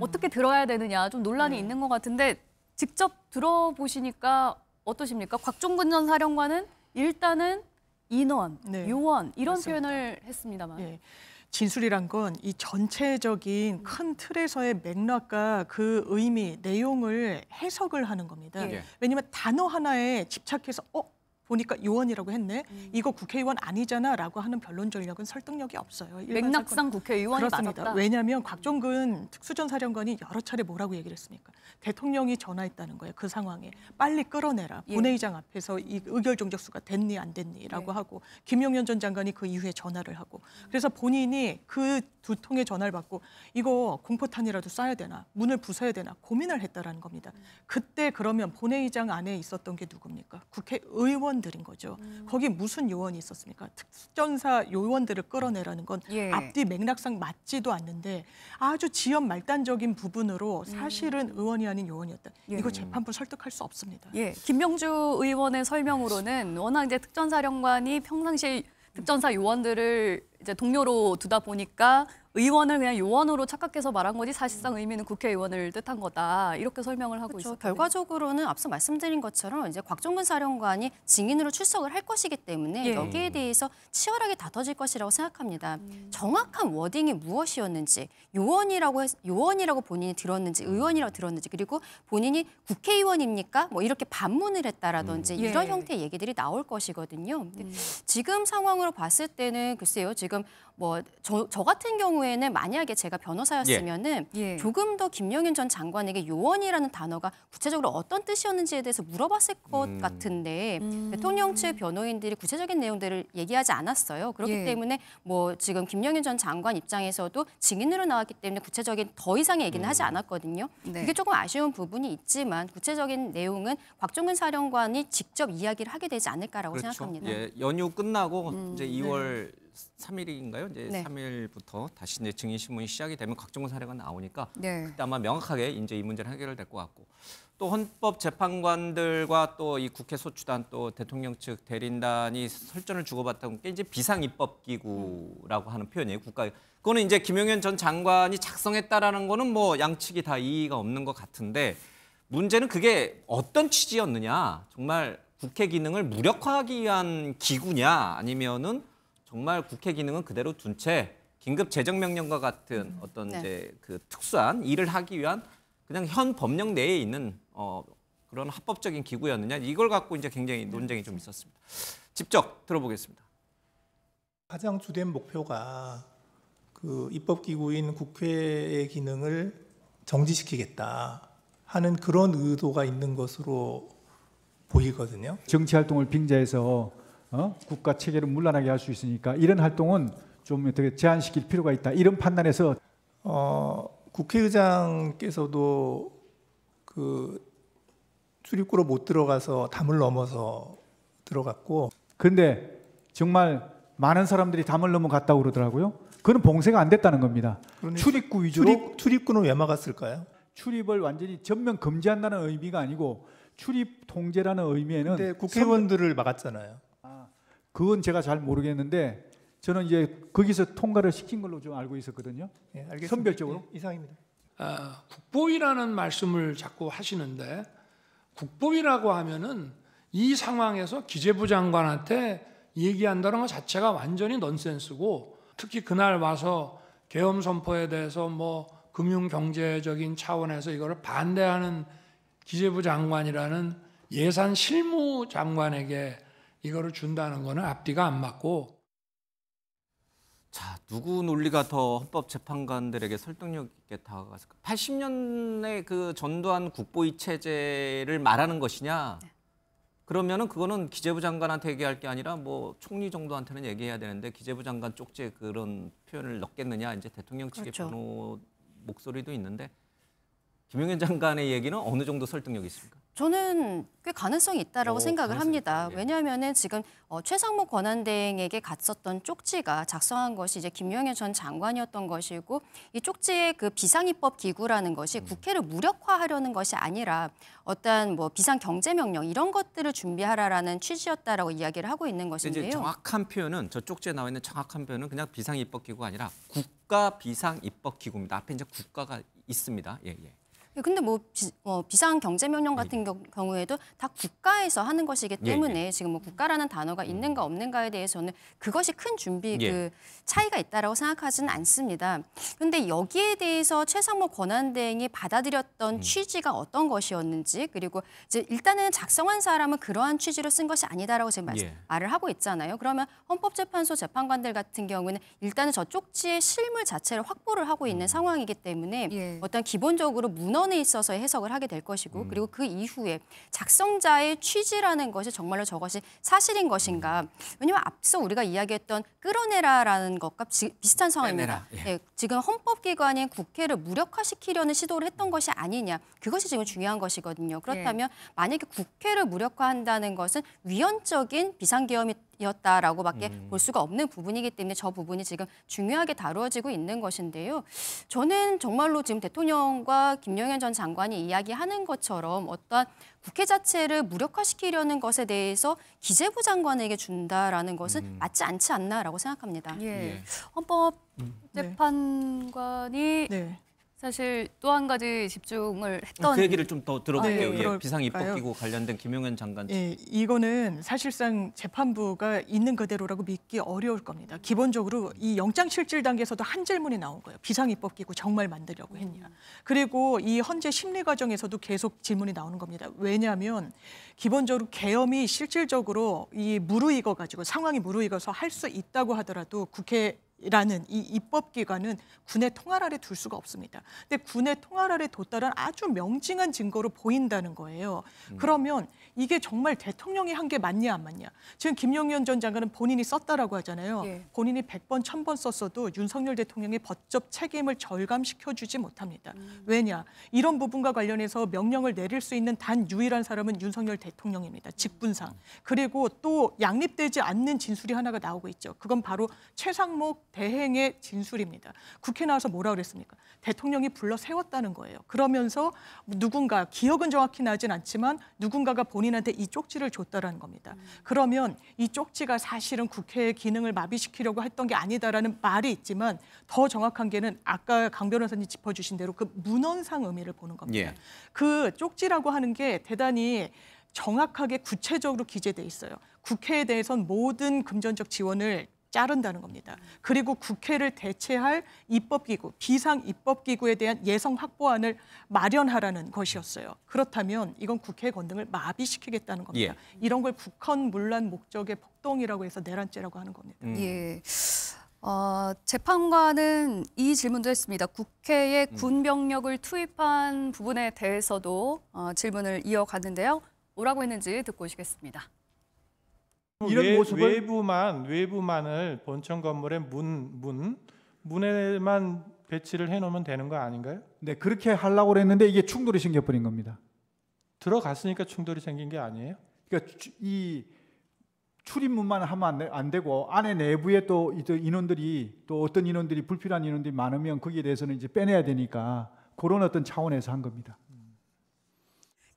[SPEAKER 2] 어떻게 들어야 되느냐 좀 논란이 있는 것 같은데 직접 들어보시니까 어떠십니까? 곽종근 전 사령관은 일단은 인원, 요원 이런
[SPEAKER 4] 맞습니다.
[SPEAKER 2] 표현을 했습니다만.
[SPEAKER 4] 진술이란 건 이 전체적인 큰 틀에서의 맥락과 그 의미, 내용을 해석을 하는 겁니다. 왜냐하면 단어 하나에 집착해서 보니까 요원이라고 했네. 이거 국회의원 아니잖아라고 하는 변론 전략은 설득력이 없어요.
[SPEAKER 2] 맥락상 국회의원이
[SPEAKER 4] 그렇습니다.
[SPEAKER 2] 맞았다.
[SPEAKER 4] 왜냐하면 곽종근 특수전 사령관이 여러 차례 뭐라고 얘기를 했습니까? 대통령이 전화했다는 거예요. 그 상황에 빨리 끌어내라. 본회의장 앞에서 이 의결 종적수가 됐니 안 됐니라고 하고 김용현 전 장관이 그 이후에 전화를 하고 그래서 본인이 그 두 통의 전화를 받고 이거 공포탄이라도 쏴야 되나 문을 부숴야 되나 고민을 했다라는 겁니다. 그때 그러면 본회의장 안에 있었던 게 누굽니까? 국회의원들인 거죠. 거기 무슨 요원이 있었습니까? 특전사 요원들을 끌어내라는 건 앞뒤 맥락상 맞지도 않는데 아주 지연 말단적인 부분으로 사실은 의원이 아닌 요원이었다. 이거 재판부 설득할 수 없습니다.
[SPEAKER 2] 김명주 의원의 설명으로는 워낙 이제 특전사령관이 평상시에 특전사 요원들을 이제 동료로 두다 보니까 의원을 그냥 요원으로 착각해서 말한 거지 사실상 의미는 국회의원을 뜻한 거다. 이렇게 설명을 하고 있습니다.
[SPEAKER 3] 결과적으로는 앞서 말씀드린 것처럼 이제 곽종근 사령관이 증인으로 출석을 할 것이기 때문에 여기에 대해서 치열하게 다퉈질 것이라고 생각합니다. 정확한 워딩이 무엇이었는지, 요원이라고 본인이 들었는지, 의원이라고 들었는지, 그리고 본인이 국회의원입니까? 뭐 이렇게 반문을 했다라든지 이런 형태의 얘기들이 나올 것이거든요. 지금 상황으로 봤을 때는 글쎄요, 지금 지금 뭐 저 같은 경우에는 만약에 제가 변호사였으면은 조금 더 김용현 전 장관에게 요원이라는 단어가 구체적으로 어떤 뜻이었는지에 대해서 물어봤을 것 같은데 대통령 측 변호인들이 구체적인 내용들을 얘기하지 않았어요. 그렇기 때문에 뭐 지금 김용현 전 장관 입장에서도 증인으로 나왔기 때문에 구체적인 더 이상의 얘기는 하지 않았거든요. 그게 조금 아쉬운 부분이 있지만 구체적인 내용은 곽종근 사령관이 직접 이야기를 하게 되지 않을까라고 생각합니다.
[SPEAKER 1] 예, 연휴 끝나고 이제 2월 3일인가요? 이제 3일부터 다시 이제 증인 신문이 시작이 되면 곽종근 사령관 나오니까 그때 아마 명확하게 이제 이 문제는 해결될 것 같고 또 헌법 재판관들과 또 이 국회 소추단 또 대통령 측 대리인단이 설전을 주고받던 게 이제 비상 입법 기구라고 하는 표현이에요. 국가 그거는 이제 김용현 전 장관이 작성했다라는 거는 뭐 양측이 다 이의가 없는 것 같은데 문제는 그게 어떤 취지였느냐? 정말 국회 기능을 무력화하기 위한 기구냐? 아니면은 정말 국회 기능은 그대로 둔 채 긴급 재정명령과 같은 어떤 이제 그 특수한 일을 하기 위한 그냥 현 법령 내에 있는 그런 합법적인 기구였느냐? 이걸 갖고 이제 굉장히 논쟁이 좀 있었습니다. 직접 들어보겠습니다.
[SPEAKER 12] 가장 주된 목표가 그 입법기구인 국회의 기능을 정지시키겠다 하는 그런 의도가 있는 것으로 보이거든요.
[SPEAKER 6] 정치활동을 빙자해서 국가 체계를 문란하게 할 수 있으니까 이런 활동은 좀 어떻게 제한시킬 필요가 있다. 이런 판단에서
[SPEAKER 12] 국회의장께서도 그 출입구로 못 들어가서 담을 넘어서 들어갔고
[SPEAKER 6] 근데 정말 많은 사람들이 담을 넘어갔다고 그러더라고요. 그건 봉쇄가 안 됐다는 겁니다. 출입구 위주로
[SPEAKER 12] 출입구는 왜 막았을까요?
[SPEAKER 6] 출입을 완전히 전면 금지한다는 의미가 아니고 출입 통제라는 의미에는
[SPEAKER 12] 근데 국회의원들을 막았잖아요.
[SPEAKER 6] 그건 제가 잘 모르겠는데 저는 이제 거기서 통과를 시킨 걸로 좀 알고 있었거든요.
[SPEAKER 12] 네, 알겠습니다.
[SPEAKER 6] 선별적으로.
[SPEAKER 12] 이상입니다.
[SPEAKER 8] 국법이라는 말씀을 자꾸 하시는데 국법이라고 하면은 이 상황에서 기재부 장관한테 얘기한다는 것 자체가 완전히 넌센스고 특히 그날 와서 계엄 선포에 대해서 뭐 금융 경제적인 차원에서 이거를 반대하는 기재부 장관이라는 예산 실무 장관에게 이거를 준다는 거는 앞뒤가 안 맞고.
[SPEAKER 1] 자, 누구 논리가 더 헌법 재판관들에게 설득력 있게 다가갔을까? 80년에 그 전두환 국보위 체제를 말하는 것이냐? 그러면은 그거는 기재부 장관한테 얘기할 게 아니라 뭐 총리 정도한테는 얘기해야 되는데 기재부 장관 쪽지에 그런 표현을 넣겠느냐? 이제 대통령 측의 변호 목소리도 있는데 김용현 장관의 얘기는 어느 정도 설득력이 있습니까?
[SPEAKER 3] 저는 꽤 가능성이 있다라고 생각을 합니다. 왜냐하면은 지금 최상목 권한대행에게 갔었던 쪽지가 작성한 것이 이제 김용현 전 장관이었던 것이고 이 쪽지의 그 비상입법 기구라는 것이 국회를 무력화하려는 것이 아니라 어떤 뭐 비상 경제 명령 이런 것들을 준비하라라는 취지였다라고 이야기를 하고 있는 것인데요.
[SPEAKER 1] 이제 정확한 표현은 저 쪽지에 나와 있는 정확한 표현은 그냥 비상입법 기구가 아니라 국가 비상입법 기구입니다. 앞에 이제 국가가 있습니다. 예.
[SPEAKER 3] 근데 뭐 비상 경제 명령 같은 경우에도 다 국가에서 하는 것이기 때문에 지금 뭐 국가라는 단어가 있는가 없는가에 대해서는 그것이 큰 준비 그 차이가 있다라고 생각하지는 않습니다. 그런데 여기에 대해서 최상목 권한대행이 받아들였던 취지가 어떤 것이었는지 그리고 이제 일단은 작성한 사람은 그러한 취지로 쓴 것이 아니다라고 지금 말을 하고 있잖아요. 그러면 헌법재판소 재판관들 같은 경우는 일단은 저 쪽지의 실물 자체를 확보를 하고 있는 상황이기 때문에 어떤 기본적으로 문헌에 있어서 해석을 하게 될 것이고 그리고 그 이후에 작성자의 취지라는 것이 정말로 저것이 사실인 것인가. 왜냐하면 앞서 우리가 이야기했던 끌어내라라는 것과 비슷한 상황입니다. 지금 헌법기관인 국회를 무력화시키려는 시도를 했던 것이 아니냐. 그것이 지금 중요한 것이거든요. 그렇다면 만약에 국회를 무력화한다는 것은 위헌적인 비상계엄이었다라고밖에 볼 수가 없는 부분이기 때문에 저 부분이 지금 중요하게 다루어지고 있는 것인데요. 저는 정말로 지금 대통령과 김용현 전 장관이 이야기하는 것처럼 어떤 국회 자체를 무력화시키려는 것에 대해서 기재부 장관에게 준다라는 것은 맞지 않지 않나라고 생각합니다.
[SPEAKER 2] 헌법재판관이 사실 또 한 가지 집중을 했던
[SPEAKER 1] 그 얘기를 좀 더 들어볼게요.
[SPEAKER 4] 네,
[SPEAKER 1] 예,
[SPEAKER 4] 그럴까요?
[SPEAKER 1] 비상 입법기구 관련된 김용현 장관.
[SPEAKER 4] 예, 이거는 사실상 재판부가 있는 그대로라고 믿기 어려울 겁니다. 기본적으로 이 영장실질 단계에서도 한 질문이 나온 거예요. 비상입법기구 정말 만들려고 했냐. 그리고 이 헌재 심리 과정에서도 계속 질문이 나오는 겁니다. 왜냐하면 기본적으로 계엄이 실질적으로 이 무르익어가지고 상황이 무르익어서 할 수 있다고 하더라도 국회라는 이 입법기관은 군의 통할 아래 둘 수가 없습니다. 근데 군의 통할 아래 뒀다는 아주 명징한 증거로 보인다는 거예요. 그러면 이게 정말 대통령이 한 게 맞냐 안 맞냐. 지금 김용현 전 장관은 본인이 썼다라고 하잖아요.
[SPEAKER 2] 예.
[SPEAKER 4] 본인이 100번, 1000번 썼어도 윤석열 대통령의 법적 책임을 절감시켜주지 못합니다. 왜냐? 이런 부분과 관련해서 명령을 내릴 수 있는 단 유일한 사람은 윤석열 대통령입니다. 직분상. 그리고 또 양립되지 않는 진술이 하나가 나오고 있죠. 그건 바로 최상목 대행의 진술입니다. 국회 나와서 뭐라 그랬습니까? 대통령이 불러 세웠다는 거예요. 그러면서 누군가, 기억은 정확히 나진 않지만 누군가가 본인한테 이 쪽지를 줬다라는 겁니다. 그러면 이 쪽지가 사실은 국회의 기능을 마비시키려고 했던 게 아니다라는 말이 있지만 더 정확한 게는 아까 강 변호사님 짚어주신 대로 그 문헌상 의미를 보는 겁니다.
[SPEAKER 1] 예.
[SPEAKER 4] 그 쪽지라고 하는 게 대단히 정확하게 구체적으로 기재돼 있어요. 국회에 대해선 모든 금전적 지원을 자른다는 겁니다. 그리고 국회를 대체할 입법기구, 비상입법기구에 대한 예성 확보안을 마련하라는 것이었어요. 그렇다면 이건 국회의 권능을 마비시키겠다는 겁니다.
[SPEAKER 1] 예.
[SPEAKER 4] 이런 걸 국헌 문란 목적의 폭동이라고 해서 내란죄라고 하는 겁니다.
[SPEAKER 2] 예. 재판관은 이 질문도 했습니다. 국회에 군 병력을 투입한 부분에 대해서도 질문을 이어갔는데요. 뭐라고 했는지 듣고 오시겠습니다.
[SPEAKER 6] 이런 모습을
[SPEAKER 12] 외부만을 본청 건물의 문에만 배치를 해놓으면 되는 거 아닌가요?
[SPEAKER 6] 네, 그렇게 하려고 그랬는데 이게 충돌이 생겨버린 겁니다.
[SPEAKER 12] 들어갔으니까 충돌이 생긴 게 아니에요?
[SPEAKER 6] 그러니까 이 출입문만 하면 안 되고 안에 내부에 또 인원들이 또 어떤 인원들이 불필요한 인원들이 많으면 거기에 대해서는 이제 빼내야 되니까 그런 어떤 차원에서 한 겁니다.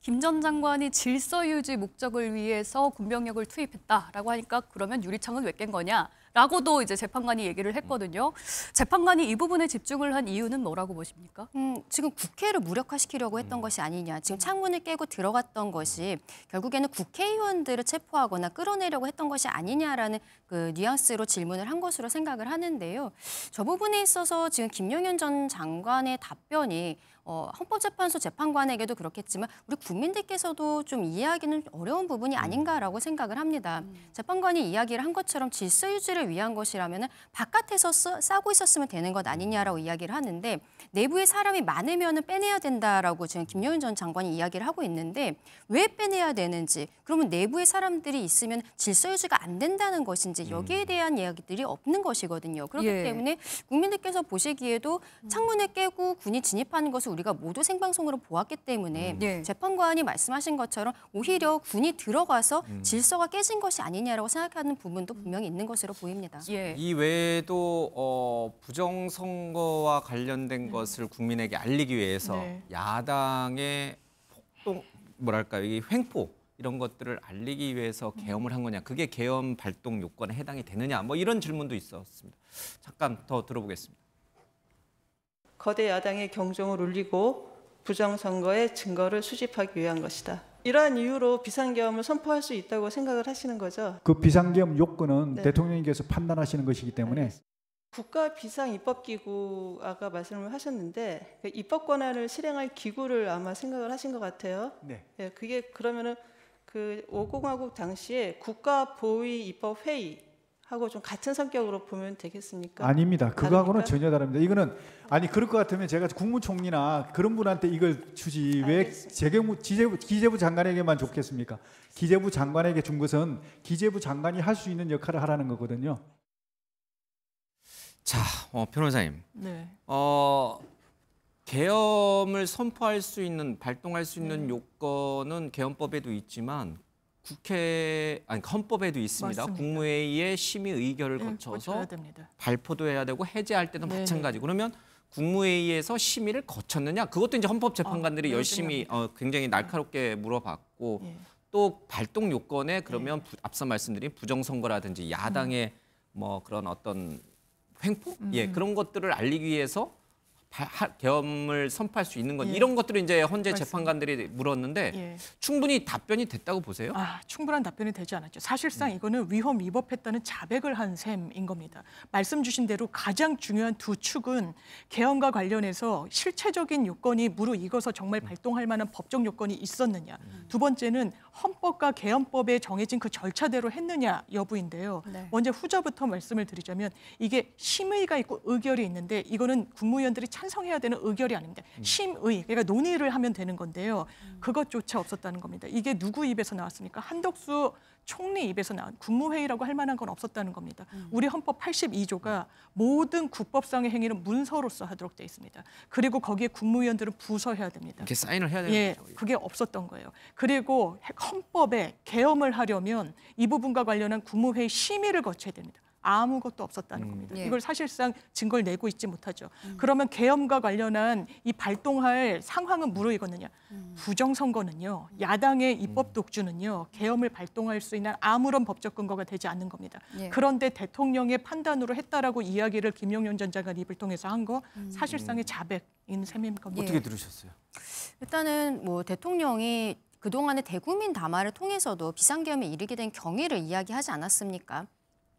[SPEAKER 2] 김 전 장관이 질서 유지 목적을 위해서 군병력을 투입했다라고 하니까 그러면 유리창은 왜 깬 거냐라고도 이제 재판관이 얘기를 했거든요. 재판관이 이 부분에 집중을 한 이유는 뭐라고 보십니까?
[SPEAKER 3] 지금 국회를 무력화시키려고 했던 것이 아니냐. 지금 창문을 깨고 들어갔던 것이 결국에는 국회의원들을 체포하거나 끌어내려고 했던 것이 아니냐라는 그 뉘앙스로 질문을 한 것으로 생각을 하는데요. 저 부분에 있어서 지금 김용현 전 장관의 답변이 헌법재판소 재판관에게도 그렇겠지만 우리 국민들께서도 좀 이해하기는 어려운 부분이 아닌가라고 생각을 합니다. 재판관이 이야기를 한 것처럼 질서 유지를 위한 것이라면 바깥에서 싸고 있었으면 되는 것 아니냐라고 이야기를 하는데 내부에 사람이 많으면 빼내야 된다라고 지금 김용현 전 장관이 이야기를 하고 있는데 왜 빼내야 되는지 그러면 내부에 사람들이 있으면 질서 유지가 안 된다는 것인지 여기에 대한 이야기들이 없는 것이거든요. 그렇기 때문에 국민들께서 보시기에도 창문을 깨고 군이 진입하는 것을 우리가 모두 생방송으로 보았기 때문에 재판관이 말씀하신 것처럼 오히려 군이 들어가서 질서가 깨진 것이 아니냐라고 생각하는 부분도 분명히 있는 것으로 보입니다.
[SPEAKER 1] 이 외에도 부정선거와 관련된 것을 국민에게 알리기 위해서 야당의 폭동, 뭐랄까요, 이 횡포 이런 것들을 알리기 위해서 계엄을 한 거냐, 그게 계엄 발동 요건에 해당이 되느냐, 뭐 이런 질문도 있었습니다. 잠깐 더 들어보겠습니다.
[SPEAKER 13] 거대 야당의 경종을 울리고 부정선거의 증거를 수집하기 위한 것이다. 이러한 이유로 비상계엄을 선포할 수 있다고 생각을 하시는 거죠?
[SPEAKER 6] 그 비상계엄 요건은 대통령께서 판단하시는 것이기 때문에
[SPEAKER 13] 국가 비상입법기구 아까 말씀을 하셨는데 그 입법 권한을 실행할 기구를 아마 생각을 하신 것 같아요.
[SPEAKER 6] 네.
[SPEAKER 13] 예, 그게 그러면은 그 5공화국 당시에 국가보위입법회의 하고 좀 같은 성격으로 보면 되겠습니까?
[SPEAKER 6] 아닙니다. 그거하고는 전혀 다릅니다. 이거는 아니 그럴 것 같으면 제가 국무총리나 그런 분한테 이걸 주지 왜 기재부 장관에게만 줬겠습니까? 기재부 장관에게 준 것은 기재부 장관이 할 수 있는 역할을 하라는 거거든요.
[SPEAKER 1] 자, 변호사님.
[SPEAKER 4] 네.
[SPEAKER 1] 계엄을 선포할 수 있는, 발동할 수 있는 요건은 계엄법에도 있지만 헌법에도 있습니다.
[SPEAKER 4] 맞습니다.
[SPEAKER 1] 국무회의의 심의 의결을 거쳐서
[SPEAKER 4] 됩니다.
[SPEAKER 1] 발포도 해야 되고 해제할 때도 마찬가지. 그러면 국무회의에서 심의를 거쳤느냐? 그것도 이제 헌법재판관들이 열심히 굉장히 날카롭게 물어봤고 또 발동 요건에 그러면 앞서 말씀드린 부정선거라든지 야당의 뭐 그런 어떤 횡포? 그런 것들을 알리기 위해서 계엄을 선포할 수 있는 건
[SPEAKER 4] 예.
[SPEAKER 1] 이런 것들을 이제 헌재
[SPEAKER 4] 맞습니다.
[SPEAKER 1] 재판관들이 물었는데
[SPEAKER 4] 예.
[SPEAKER 1] 충분히 답변이 됐다고 보세요?
[SPEAKER 4] 충분한 답변이 되지 않았죠. 사실상 이거는 위법했다는 자백을 한 셈인 겁니다. 말씀 주신 대로 가장 중요한 두 축은 개헌과 관련해서 실체적인 요건이 무르익어서 정말 발동할 만한 법적 요건이 있었느냐. 두 번째는 헌법과 개헌법에 정해진 그 절차대로 했느냐 여부인데요.
[SPEAKER 3] 네.
[SPEAKER 4] 먼저 후자부터 말씀을 드리자면 이게 심의가 있고 의결이 있는데 이거는 국무위원들이 찬성해야 되는 의결이 아닙니다. 심의, 그러니까 논의를 하면 되는 건데요. 그것조차 없었다는 겁니다. 이게 누구 입에서 나왔습니까? 한덕수 총리 입에서 나온 국무회의라고 할 만한 건 없었다는 겁니다. 우리 헌법 82조가 모든 국법상의 행위는 문서로서 하도록 되어 있습니다. 그리고 거기에 국무위원들은 부서해야 됩니다.
[SPEAKER 1] 이렇게 사인을 해야 되는
[SPEAKER 4] 예,
[SPEAKER 1] 거죠.
[SPEAKER 4] 그게 없었던 거예요. 그리고 헌법에 개엄을 하려면 이 부분과 관련한 국무회의 심의를 거쳐야 됩니다. 아무것도 없었다는 겁니다.
[SPEAKER 3] 예.
[SPEAKER 4] 이걸 사실상 증거를 내고 있지 못하죠. 그러면 계엄과 관련한 이 발동할 상황은 무르익었느냐. 부정선거는요. 야당의 입법 독주는요. 계엄을 발동할 수 있는 아무런 법적 근거가 되지 않는 겁니다.
[SPEAKER 3] 예.
[SPEAKER 4] 그런데 대통령의 판단으로 했다라고 이야기를 김용현 전 장관 입을 통해서 한 거 사실상의 자백인 셈인 겁니다.
[SPEAKER 1] 어떻게 들으셨어요?
[SPEAKER 3] 일단은 뭐 대통령이 그동안의 대국민 담화를 통해서도 비상계엄에 이르게 된 경위를 이야기하지 않았습니까?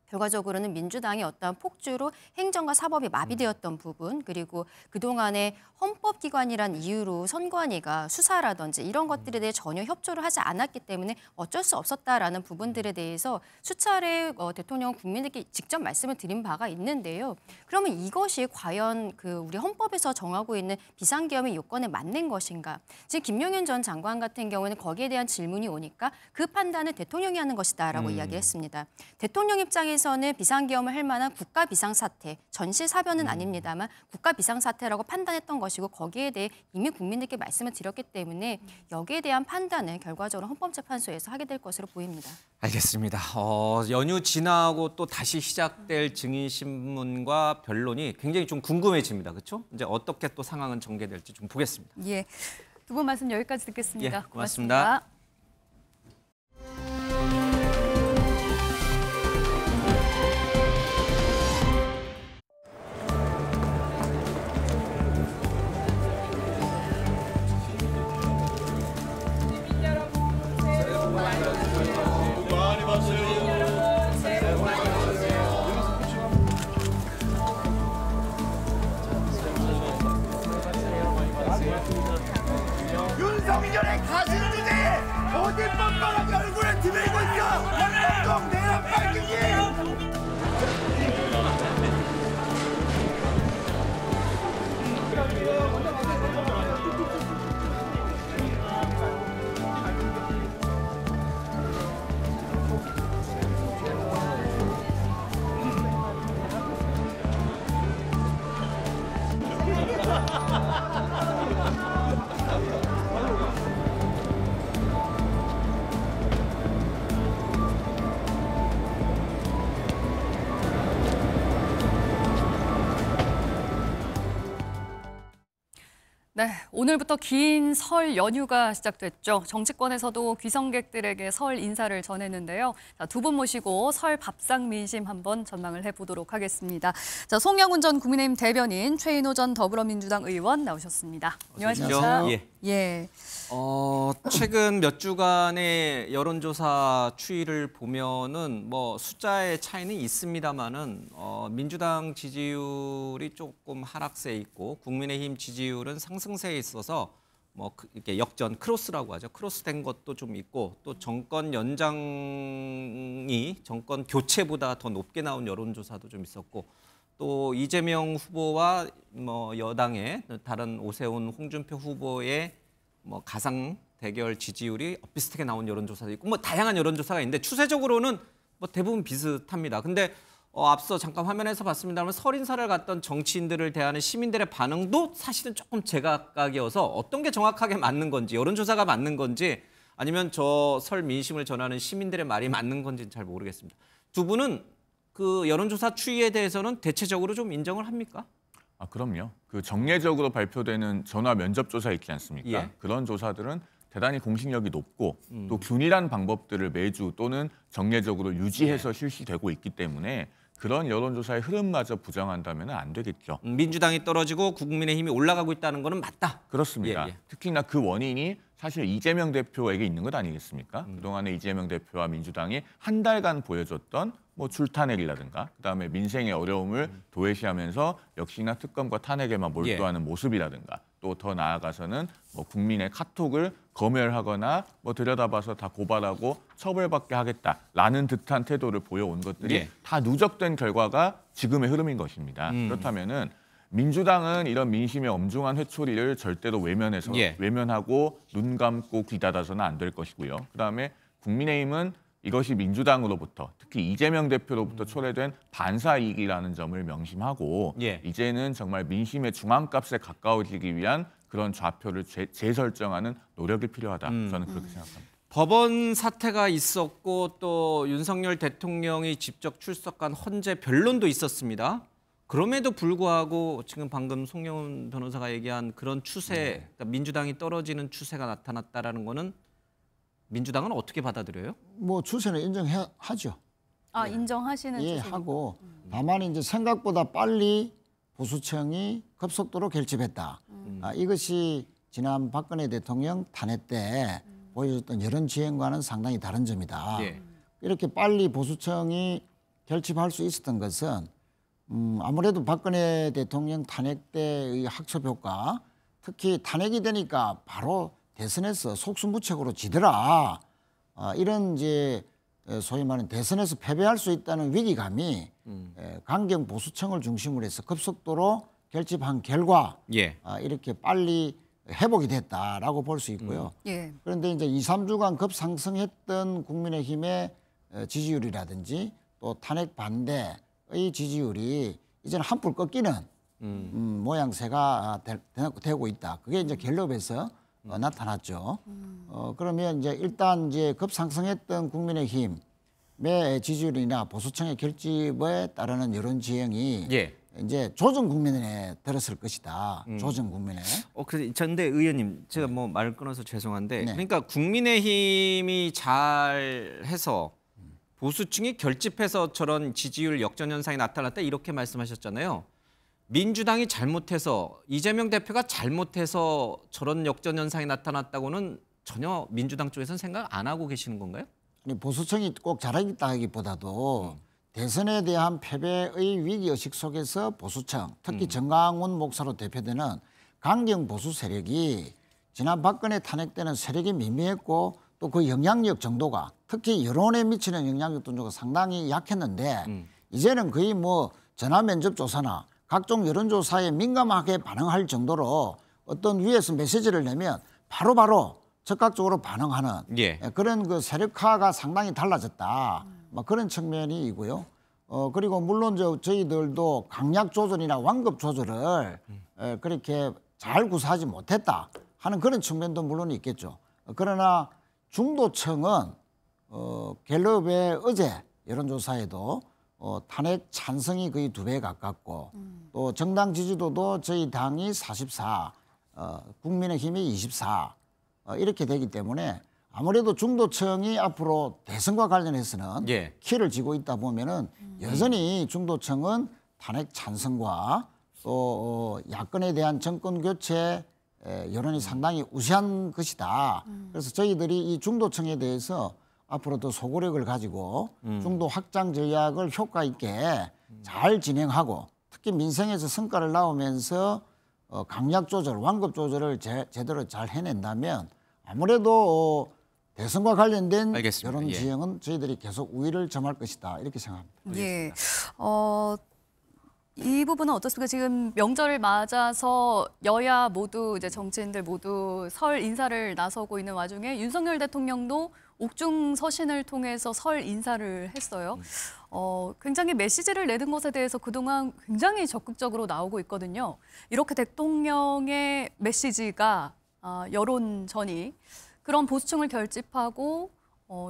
[SPEAKER 3] 결과적으로는 민주당이 어떠한 폭주로 행정과 사법이 마비되었던 부분, 그리고 그동안에 헌법기관이란 이유로 선관위가 수사라든지 이런 것들에 대해 전혀 협조를 하지 않았기 때문에 어쩔 수 없었다라는 부분들에 대해서 수차례 대통령 국민에게 직접 말씀을 드린 바가 있는데요. 그러면 이것이 과연 우리 헌법에서 정하고 있는 비상계엄의 요건에 맞는 것인가? 지금 김용현 전 장관 같은 경우는 거기에 대한 질문이 오니까 그 판단은 대통령이 하는 것이다라고 이야기했습니다. 대통령 입장에서는 비상계엄을 할 만한 국가 비상사태, 전시사변은 아닙니다만 국가 비상사태라고 판단했던 것이고 거기에 대해 이미 국민들께 말씀을 드렸기 때문에 여기에 대한 판단을 결과적으로 헌법재판소에서 하게 될 것으로 보입니다.
[SPEAKER 1] 알겠습니다. 연휴 지나고 또 다시 시작될 증인신문과 변론이 굉장히 좀 궁금해집니다. 그렇죠? 이제 어떻게 또 상황은 전개될지 좀 보겠습니다.
[SPEAKER 2] 예, 두 분 말씀 여기까지 듣겠습니다.
[SPEAKER 1] 예, 고맙습니다.
[SPEAKER 14] 윤석열의 가진 주제에 어디 뻔뻔하게 얼굴을 들이고 있어! 연봉동 내란 빨갱이!
[SPEAKER 2] 네, 오늘부터 긴 설 연휴가 시작됐죠. 정치권에서도 귀성객들에게 설 인사를 전했는데요. 자, 두 분 모시고 설 밥상 민심 한번 전망을 해보도록 하겠습니다. 자, 송영훈 전 국민의힘 대변인, 최인호 전 더불어민주당 의원 나오셨습니다. 안녕하십니까?
[SPEAKER 1] 예.
[SPEAKER 2] 예.
[SPEAKER 1] 최근 몇 주간의 여론조사 추이를 보면은 뭐 숫자의 차이는 있습니다만은 민주당 지지율이 조금 하락세에 있고 국민의힘 지지율은 상승세에 있어서 뭐 이렇게 역전 크로스라고 하죠. 크로스된 것도 좀 있고 또 정권 연장이 정권 교체보다 더 높게 나온 여론조사도 좀 있었고 또 이재명 후보와 뭐 여당의 다른 오세훈, 홍준표 후보의 뭐 가상 대결 지지율이 비슷하게 나온 여론조사도 있고 뭐 다양한 여론조사가 있는데 추세적으로는 뭐 대부분 비슷합니다. 근데 앞서 잠깐 화면에서 봤습니다만 설 인사를 갔던 정치인들을 대하는 시민들의 반응도 사실은 조금 제각각이어서 어떤 게 정확하게 맞는 건지 여론조사가 맞는 건지 아니면 저 설 민심을 전하는 시민들의 말이 맞는 건지는 잘 모르겠습니다. 두 분은 그 여론조사 추이에 대해서는 대체적으로 좀 인정을 합니까?
[SPEAKER 15] 그럼요. 그 정례적으로 발표되는 전화 면접 조사 있지 않습니까?
[SPEAKER 1] 예.
[SPEAKER 15] 그런 조사들은 대단히 공신력이 높고 또 균일한 방법들을 매주 또는 정례적으로 유지해서 실시되고 있기 때문에 그런 여론조사의 흐름마저 부정한다면 안 되겠죠.
[SPEAKER 1] 민주당이 떨어지고 국민의힘이 올라가고 있다는 거는 맞다.
[SPEAKER 15] 그렇습니다. 특히나 그 원인이 사실 이재명 대표에게 있는 것 아니겠습니까? 그동안에 이재명 대표와 민주당이 한 달간 보여줬던 뭐 줄탄핵이라든가 그다음에 민생의 어려움을 도외시하면서 역시나 특검과 탄핵에만 몰두하는 모습이라든가 또 더 나아가서는 뭐 국민의 카톡을 검열하거나 뭐 들여다봐서 다 고발하고 처벌받게 하겠다라는 듯한 태도를 보여온 것들이 다 누적된 결과가 지금의 흐름인 것입니다. 그렇다면은 민주당은 이런 민심의 엄중한 회초리를 절대로 외면하고 눈 감고 귀 닫아서는 안 될 것이고요. 그다음에 국민의힘은 이것이 민주당으로부터 특히 이재명 대표로부터 초래된 반사이익이라는 점을 명심하고 이제는 정말 민심의 중앙값에 가까워지기 위한 그런 좌표를 재설정하는 노력이 필요하다. 저는 그렇게 생각합니다.
[SPEAKER 1] 법원 사태가 있었고 또 윤석열 대통령이 직접 출석한 헌재 변론도 있었습니다. 그럼에도 불구하고 지금 방금 송영훈 변호사가 얘기한 그런 추세, 그러니까 민주당이 떨어지는 추세가 나타났다라는 거는 민주당은 어떻게 받아들여요?
[SPEAKER 16] 뭐 추세는 인정하죠.
[SPEAKER 2] 아, 인정하시는
[SPEAKER 16] 예,
[SPEAKER 2] 추세니까.
[SPEAKER 16] 하고 다만 이제 생각보다 빨리 보수청이 급속도로 결집했다. 이것이 지난 박근혜 대통령 탄핵 때 보여줬던 여론 지형과는 상당히 다른 점이다. 이렇게 빨리 보수청이 결집할 수 있었던 것은 아무래도 박근혜 대통령 탄핵 때의 학습 효과, 특히 탄핵이 되니까 바로 대선에서 속수무책으로 지더라. 이런 이제 소위 말하는 대선에서 패배할 수 있다는 위기감이 강경 보수청을 중심으로 해서 급속도로 결집한 결과 이렇게 빨리 회복이 됐다라고 볼 수 있고요. 그런데 이제 2, 3주간 급상승했던 국민의힘의 지지율이라든지 또 탄핵 반대의 지지율이 이제는 한풀 꺾이는 모양새가 되고 있다. 그게 이제 갤럽에서 나타났죠. 그러면 이제 일단 이제 급상승했던 국민의힘의 지지율이나 보수청의 결집에 따르는 여론 지형이 이제 조정 국면에 들었을 것이다. 조정 국면에.
[SPEAKER 1] 그런데 의원님, 제가 뭐 말을 끊어서 죄송한데, 그러니까 국민의힘이 잘해서 보수층이 결집해서 저런 지지율 역전 현상이 나타났다 이렇게 말씀하셨잖아요. 민주당이 잘못해서 이재명 대표가 잘못해서 저런 역전 현상이 나타났다고는 전혀 민주당 쪽에서는 생각 안 하고 계시는 건가요?
[SPEAKER 16] 아니, 보수층이 꼭 잘하겠다기보다도 대선에 대한 패배의 위기의식 속에서 보수층, 특히 정강훈 목사로 대표되는 강경 보수 세력이 지난 박근혜 탄핵 때는 세력이 미미했고 또 그 영향력 정도가 특히 여론에 미치는 영향력 정도가 상당히 약했는데 이제는 거의 뭐 전화 면접 조사나 각종 여론조사에 민감하게 반응할 정도로 어떤 위에서 메시지를 내면 바로바로 즉각적으로 반응하는 그런 그 세력화가 상당히 달라졌다. 그런 측면이고요. 그리고 물론 저희들도 강약 조절이나 완급 조절을 그렇게 잘 구사하지 못했다 하는 그런 측면도 물론 있겠죠. 그러나 중도층은 갤럽의 어제 여론조사에도 탄핵 찬성이 거의 2배 가깝고 또 정당 지지도도 저희 당이 44, 국민의힘이 24 이렇게 되기 때문에 아무래도 중도층이 앞으로 대선과 관련해서는 키를 쥐고 있다 보면은 여전히 중도층은 탄핵 찬성과 또 야권에 대한 정권 교체 여론이 상당히 우세한 것이다. 그래서 저희들이 이 중도층에 대해서 앞으로 더 소구력을 가지고 중도 확장 전략을 효과 있게 잘 진행하고 특히 민생에서 성과를 낳으면서 강약 조절, 완급 조절을 제대로 잘 해낸다면 아무래도 대선과 관련된 여론 지형은 저희들이 계속 우위를 점할 것이다 이렇게 생각합니다.
[SPEAKER 2] 이 부분은 어떻습니까? 지금 명절을 맞아서 여야 모두 이제 정치인들 모두 설 인사를 나서고 있는 와중에 윤석열 대통령도 옥중 서신을 통해서 설 인사를 했어요. 굉장히 메시지를 내는 것에 대해서 그동안 굉장히 적극적으로 나오고 있거든요. 이렇게 대통령의 메시지가 여론전이 그런 보수층을 결집하고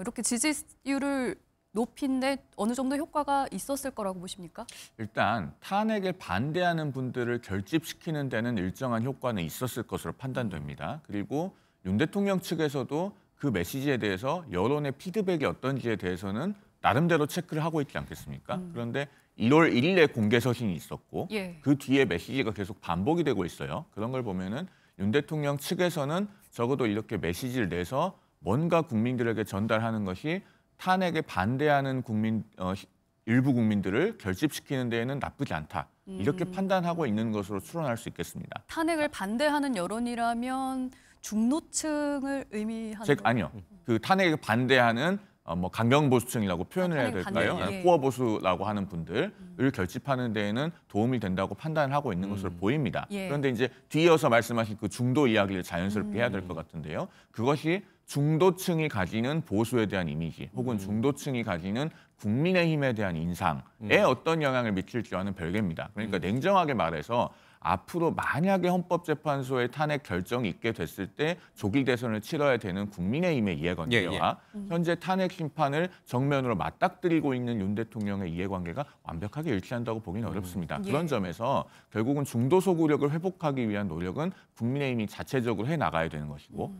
[SPEAKER 2] 이렇게 지지율을 높인데 어느 정도 효과가 있었을 거라고 보십니까?
[SPEAKER 15] 일단 탄핵에 반대하는 분들을 결집시키는 데는 일정한 효과는 있었을 것으로 판단됩니다. 그리고 윤 대통령 측에서도 그 메시지에 대해서 여론의 피드백이 어떤지에 대해서는 나름대로 체크를 하고 있지 않겠습니까? 그런데 1월 1일에 공개 서신이 있었고 그 뒤에 메시지가 계속 반복이 되고 있어요. 그런 걸 보면은 윤 대통령 측에서는 적어도 이렇게 메시지를 내서 뭔가 국민들에게 전달하는 것이 탄핵에 반대하는 일부 국민들을 결집시키는 데에는 나쁘지 않다. 이렇게 판단하고 있는 것으로 추론할 수 있겠습니다.
[SPEAKER 2] 탄핵을 반대하는 여론이라면 중도층을 의미하는
[SPEAKER 15] 아니요. 그 탄핵에 반대하는 뭐 강경보수층이라고 표현을 해야 될까요? 코어 보수라고 하는 분들을 결집하는 데에는 도움이 된다고 판단을 하고 있는 것으로 보입니다. 그런데 이제 뒤이어서 말씀하신 그 중도 이야기를 자연스럽게 해야 될 것 같은데요. 그것이 중도층이 가지는 보수에 대한 이미지 혹은 중도층이 가지는 국민의힘에 대한 인상에 어떤 영향을 미칠지와는 별개입니다. 그러니까 냉정하게 말해서 앞으로 만약에 헌법재판소의 탄핵 결정이 있게 됐을 때 조기 대선을 치러야 되는 국민의힘의 이해관계와 현재 탄핵 심판을 정면으로 맞닥뜨리고 있는 윤 대통령의 이해관계가 완벽하게 일치한다고 보기는 어렵습니다. 그런 점에서 결국은 중도 소구력을 회복하기 위한 노력은 국민의힘이 자체적으로 해나가야 되는 것이고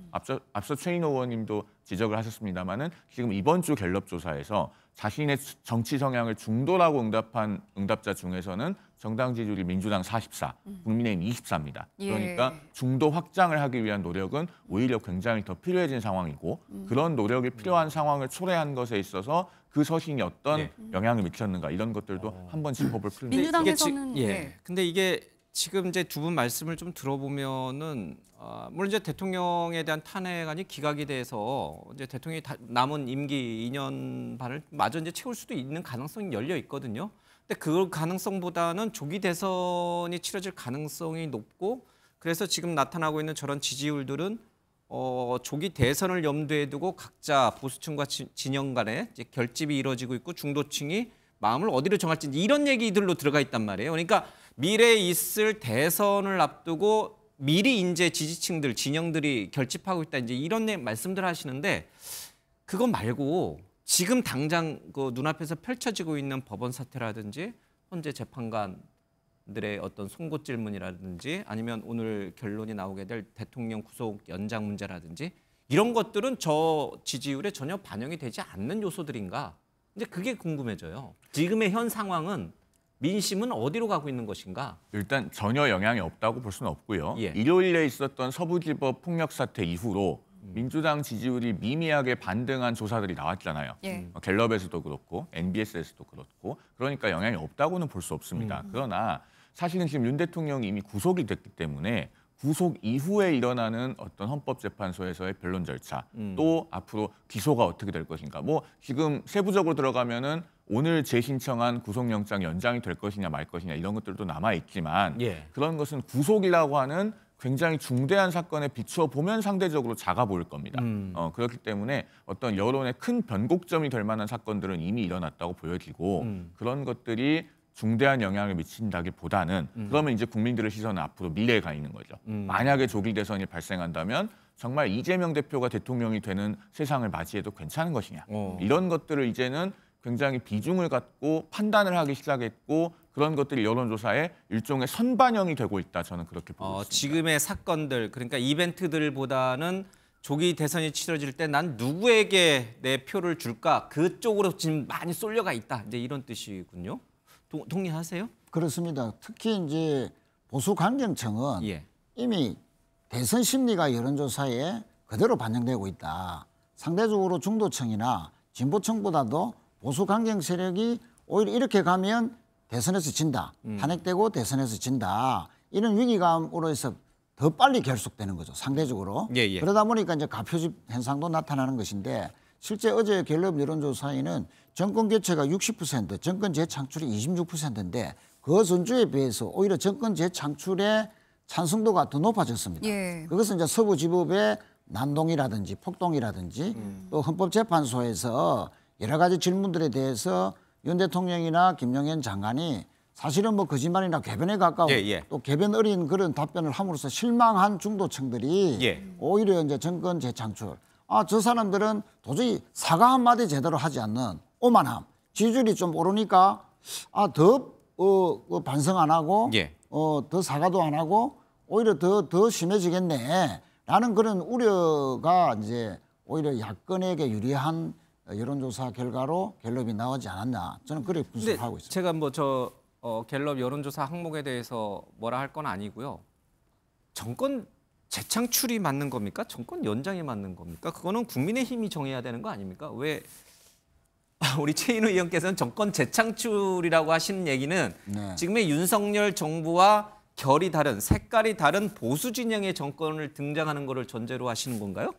[SPEAKER 15] 앞서 최인호 의원님도 지적을 하셨습니다마는 지금 이번 주 갤럽 조사에서 자신의 정치 성향을 중도라고 응답한 응답자 중에서는 정당 지지율이 민주당 44, 국민의힘 24입니다. 그러니까 중도 확장을 하기 위한 노력은 오히려 굉장히 더 필요해진 상황이고 그런 노력이 필요한 상황을 초래한 것에 있어서 그 서신이 어떤 영향을 미쳤는가 이런 것들도 한번 짚어볼 필요가 있습니다.
[SPEAKER 2] 민주당에서는
[SPEAKER 1] 근데 이게 지금 이제 두 분 말씀을 좀 들어보면은 물론 이제 대통령에 대한 탄핵안이 기각이 돼서 이제 대통령이 남은 임기 2년 반을 마저 이제 채울 수도 있는 가능성이 열려 있거든요. 근데 그 가능성보다는 조기 대선이 치러질 가능성이 높고 그래서 지금 나타나고 있는 저런 지지율들은 조기 대선을 염두에 두고 각자 보수층과 진영 간에 이제 결집이 이루어지고 있고 중도층이 마음을 어디로 정할지 이런 얘기들로 들어가 있단 말이에요. 그러니까 미래에 있을 대선을 앞두고 미리 이제 지지층들, 진영들이 결집하고 있다 이제 이런 말씀들 하시는데 그거 말고 지금 당장 그 눈앞에서 펼쳐지고 있는 법원 사태라든지 현재 재판관들의 어떤 송곳 질문이라든지 아니면 오늘 결론이 나오게 될 대통령 구속 연장 문제라든지 이런 것들은 저 지지율에 전혀 반영이 되지 않는 요소들인가? 이제 그게 궁금해져요. 지금의 현 상황은 민심은 어디로 가고 있는 것인가?
[SPEAKER 15] 일단 전혀 영향이 없다고 볼 수는 없고요. 일요일에 있었던 서부지법 폭력 사태 이후로 민주당 지지율이 미미하게 반등한 조사들이 나왔잖아요. 갤럽에서도 그렇고 NBS에서도 그렇고 그러니까 영향이 없다고는 볼 수 없습니다. 그러나 사실은 지금 윤 대통령이 이미 구속이 됐기 때문에 구속 이후에 일어나는 어떤 헌법재판소에서의 변론 절차 또 앞으로 기소가 어떻게 될 것인가 뭐 지금 세부적으로 들어가면은 오늘 재신청한 구속영장 연장이 될 것이냐 말 것이냐 이런 것들도 남아있지만 그런 것은 구속이라고 하는 굉장히 중대한 사건에 비추어 보면 상대적으로 작아 보일 겁니다. 그렇기 때문에 어떤 여론의 큰 변곡점이 될 만한 사건들은 이미 일어났다고 보여지고 그런 것들이 중대한 영향을 미친다기보다는 그러면 이제 국민들의 시선은 앞으로 미래에 가 있는 거죠. 만약에 조기 대선이 발생한다면 정말 이재명 대표가 대통령이 되는 세상을 맞이해도 괜찮은 것이냐. 이런 것들을 이제는 굉장히 비중을 갖고 판단을 하기 시작했고 그런 것들이 여론조사에 일종의 선반영이 되고 있다. 저는 그렇게 보고 있습니다.
[SPEAKER 1] 지금의 사건들 그러니까 이벤트들보다는 조기 대선이 치러질 때 난 누구에게 내 표를 줄까 그쪽으로 지금 많이 쏠려가 있다. 이제 이런 뜻이군요. 동의하세요?
[SPEAKER 16] 그렇습니다. 특히 이제 보수강경층은 이미 대선 심리가 여론조사에 그대로 반영되고 있다. 상대적으로 중도층이나 진보층보다도 보수강경 세력이 오히려 이렇게 가면 대선에서 진다. 탄핵되고 대선에서 진다. 이런 위기감으로 해서 더 빨리 결속되는 거죠. 상대적으로. 그러다 보니까 이제 가표집 현상도 나타나는 것인데 실제 어제 갤럽 여론조사에는 정권 교체가 60%, 정권 재창출이 26%인데 그 전주에 비해서 오히려 정권 재창출의 찬성도가 더 높아졌습니다. 그것은 이제 서부지법의 난동이라든지 폭동이라든지 또 헌법재판소에서 여러 가지 질문들에 대해서 윤 대통령이나 김용현 장관이 사실은 뭐 거짓말이나 궤변에 가까운 또 궤변 어린 그런 답변을 함으로써 실망한 중도층들이 오히려 이제 정권 재창출. 저 사람들은 도저히 사과 한마디 제대로 하지 않는 오만함. 지지율이 좀 오르니까 더 반성 안 하고 더 사과도 안 하고 오히려 더 심해지겠네. 라는 그런 우려가 이제 오히려 야권에게 유리한 여론조사 결과로 갤럽이 나오지 않았나 저는 그렇게 분석하고 있습니다.
[SPEAKER 1] 제가 뭐 갤럽 여론조사 항목에 대해서 뭐라 할 건 아니고요. 정권 재창출이 맞는 겁니까? 정권 연장이 맞는 겁니까? 그거는 국민의힘이 정해야 되는 거 아닙니까? 왜 우리 최인우 의원께서는 정권 재창출이라고 하시는 얘기는 지금의 윤석열 정부와 결이 다른, 색깔이 다른 보수 진영의 정권을 등장하는 거를 전제로 하시는 건가요?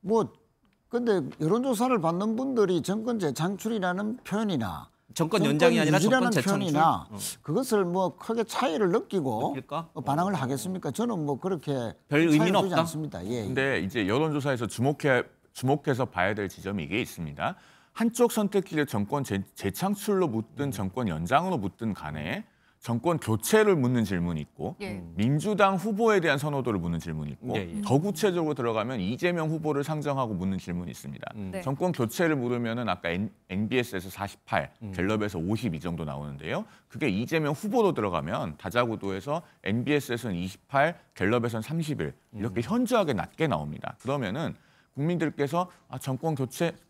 [SPEAKER 16] 뭐 근데 여론조사를 받는 분들이 정권 재창출이라는 표현이나
[SPEAKER 1] 정권 연장이 아니라 정권 재창출
[SPEAKER 16] 표현이나 그것을 뭐 크게 차이를 느끼고 반항을 하겠습니까? 저는 뭐 그렇게
[SPEAKER 1] 별 의미는 없다.
[SPEAKER 16] 않습니다. 예.
[SPEAKER 15] 근데 이제 여론조사에서 주목해서 봐야 될 지점이 이게 있습니다. 한쪽 선택지를 정권 재창출로 묻든 정권 연장으로 묻든 간에 정권 교체를 묻는 질문이 있고 민주당 후보에 대한 선호도를 묻는 질문이 있고 더 구체적으로 들어가면 이재명 후보를 상정하고 묻는 질문이 있습니다. 정권 교체를 물으면은 아까 NBS에서 48, 갤럽에서 52 정도 나오는데요. 그게 이재명 후보로 들어가면 다자구도에서 NBS에서는 28, 갤럽에서는 31 이렇게 현저하게 낮게 나옵니다. 그러면은 국민들께서 정권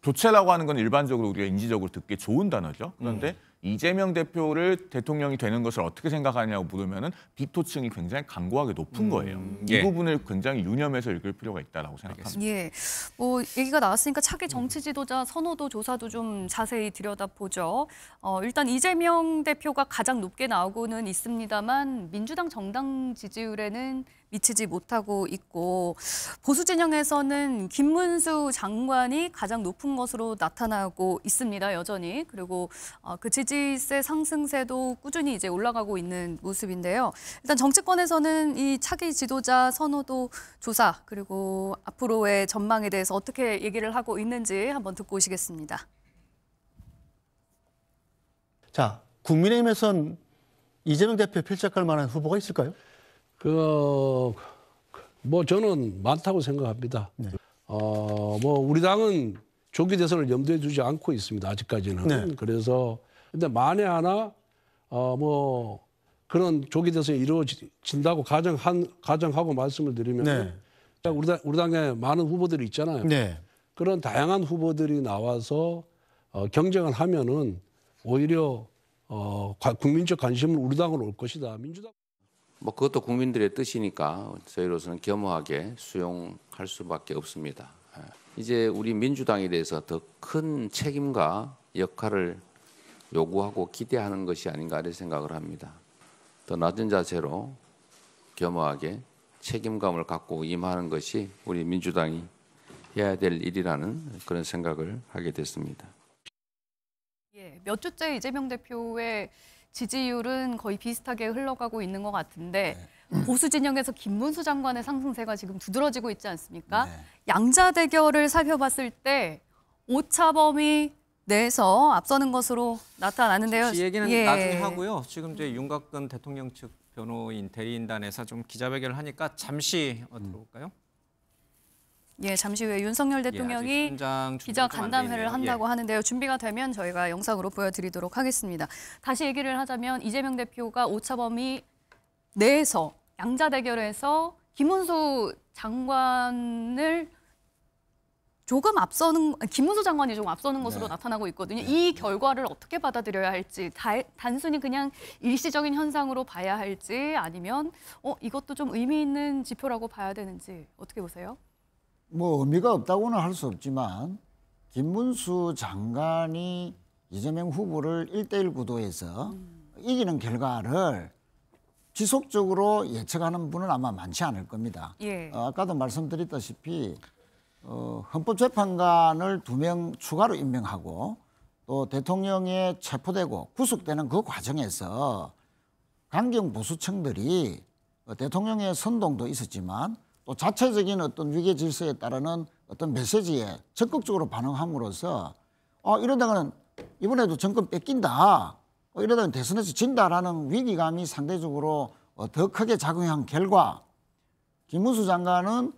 [SPEAKER 15] 교체라고 하는 건 일반적으로 우리가 인지적으로 듣기 좋은 단어죠. 그런데 이재명 대표를 대통령이 되는 것을 어떻게 생각하냐고 물으면은 비토층이 굉장히 강고하게 높은 거예요. 이 부분을 굉장히 유념해서 읽을 필요가 있다라고 생각합니다.
[SPEAKER 2] 예, 뭐 얘기가 나왔으니까 차기 정치 지도자 선호도 조사도 좀 자세히 들여다보죠. 일단 이재명 대표가 가장 높게 나오고는 있습니다만 민주당 정당 지지율에는 미치지 못하고 있고 보수 진영에서는 김문수 장관이 가장 높은 것으로 나타나고 있습니다. 여전히. 그리고 그 지지세 상승세도 꾸준히 이제 올라가고 있는 모습인데요. 일단 정치권에서는 이 차기 지도자 선호도 조사 그리고 앞으로의 전망에 대해서 어떻게 얘기를 하고 있는지 한번 듣고 오시겠습니다.
[SPEAKER 17] 자, 국민의힘에선 이재명 대표에 필적할 만한 후보가 있을까요?
[SPEAKER 18] 뭐 저는 많다고 생각합니다. 뭐 우리 당은 조기 대선을 염두에 두지 않고 있습니다. 아직까지는. 그래서 근데 만에 하나 뭐 그런 조기 대선이 이루어진다고 가정하고 말씀을 드리면 우리 당에 많은 후보들이 있잖아요. 그런 다양한 후보들이 나와서 경쟁을 하면은 오히려 국민적 관심은 우리 당으로 올 것이다. 민주당.
[SPEAKER 19] 뭐 그것도 국민들의 뜻이니까 저희로서는 겸허하게 수용할 수밖에 없습니다. 이제 우리 민주당에 대해서 더 큰 책임과 역할을 요구하고 기대하는 것이 아닌가 이런 생각을 합니다. 더 낮은 자세로 겸허하게 책임감을 갖고 임하는 것이 우리 민주당이 해야 될 일이라는 그런 생각을 하게 됐습니다.
[SPEAKER 2] 예, 몇 주째 이재명 대표의 지지율은 거의 비슷하게 흘러가고 있는 것 같은데 보수 진영에서 김문수 장관의 상승세가 지금 두드러지고 있지 않습니까? 양자 대결을 살펴봤을 때 오차범위 내에서 앞서는 것으로 나타나는데요.
[SPEAKER 1] 이 얘기는 나중에 하고요. 지금 이제 윤곽근 대통령 측 변호인 대리인단에서 좀 기자회견을 하니까 잠시 들어볼까요?
[SPEAKER 2] 예, 잠시 후에 윤석열 대통령이 기자 간담회를 한다고 하는데요. 준비가 되면 저희가 영상으로 보여드리도록 하겠습니다. 다시 얘기를 하자면 이재명 대표가 오차범위 내에서 양자 대결에서 김문수 장관을 김문수 장관이 조금 앞서는 것으로 나타나고 있거든요. 이 결과를 어떻게 받아들여야 할지, 단순히 그냥 일시적인 현상으로 봐야 할지 아니면 이것도 좀 의미 있는 지표라고 봐야 되는지 어떻게 보세요?
[SPEAKER 16] 뭐 의미가 없다고는 할 수 없지만 김문수 장관이 이재명 후보를 1대1 구도에서 이기는 결과를 지속적으로 예측하는 분은 아마 많지 않을 겁니다. 아까도 말씀드렸다시피 헌법재판관을 2명 추가로 임명하고 또 대통령에 체포되고 구속되는 그 과정에서 강경 보수층들이 대통령의 선동도 있었지만 또 자체적인 어떤 위계 질서에 따르는 어떤 메시지에 적극적으로 반응함으로써 이러다가는 이번에도 정권 뺏긴다, 이러다가는 대선에서 진다라는 위기감이 상대적으로 더 크게 작용한 결과 김문수 장관은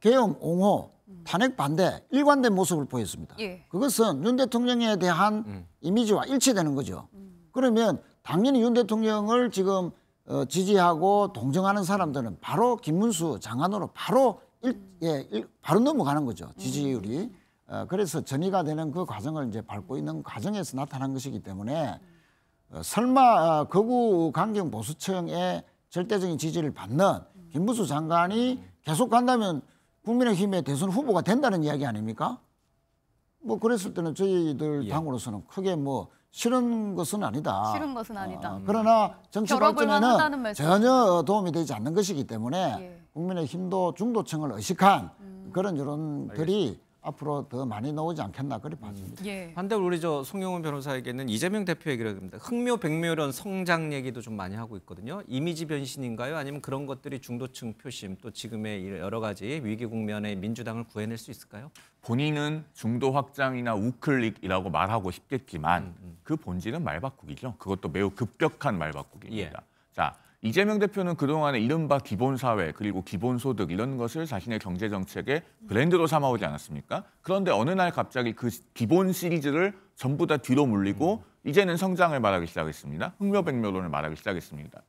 [SPEAKER 16] 계엄 옹호, 탄핵 반대, 일관된 모습을 보였습니다. 그것은 윤 대통령에 대한 이미지와 일치되는 거죠. 그러면 당연히 윤 대통령을 지금 지지하고 동정하는 사람들은 바로 김문수 장관으로 바로 바로 넘어가는 거죠. 지지율이. 그래서 전이가 되는 그 과정을 이제 밟고 있는 과정에서 나타난 것이기 때문에 설마 거구 강경 보수층의 절대적인 지지를 받는 김문수 장관이 계속 간다면 국민의힘의 대선 후보가 된다는 이야기 아닙니까? 뭐 그랬을 때는 저희들 당으로서는 크게 뭐 싫은 것은 아니다.
[SPEAKER 2] 싫은 것은 아니다.
[SPEAKER 16] 그러나 정치 발전에는
[SPEAKER 2] 말씀.
[SPEAKER 16] 전혀 도움이 되지 않는 것이기 때문에 국민의힘도 중도층을 의식한 그런 여론들이 앞으로 더 많이 나오지 않겠나 그렇게 봤습니다.
[SPEAKER 1] 반대로 우리 송영훈 변호사에게는 이재명 대표 얘기를 합니다. 흥묘 백묘 이런 성장 얘기도 좀 많이 하고 있거든요. 이미지 변신인가요? 아니면 그런 것들이 중도층 표심 또 지금의 여러 가지 위기 국면에 민주당을 구해낼 수 있을까요?
[SPEAKER 15] 본인은 중도 확장이나 우클릭이라고 말하고 싶겠지만 그 본질은 말바꾸기죠. 그것도 매우 급격한 말바꾸기입니다. 자, 이재명 대표는 그동안에 이른바 기본사회 그리고 기본소득 이런 것을 자신의 경제정책의 브랜드로 삼아오지 않았습니까? 그런데 어느 날 갑자기 그 기본 시리즈를 전부 다 뒤로 물리고 이제는 성장을 말하기 시작했습니다. 흥묘백묘론을 말하기 시작했습니다.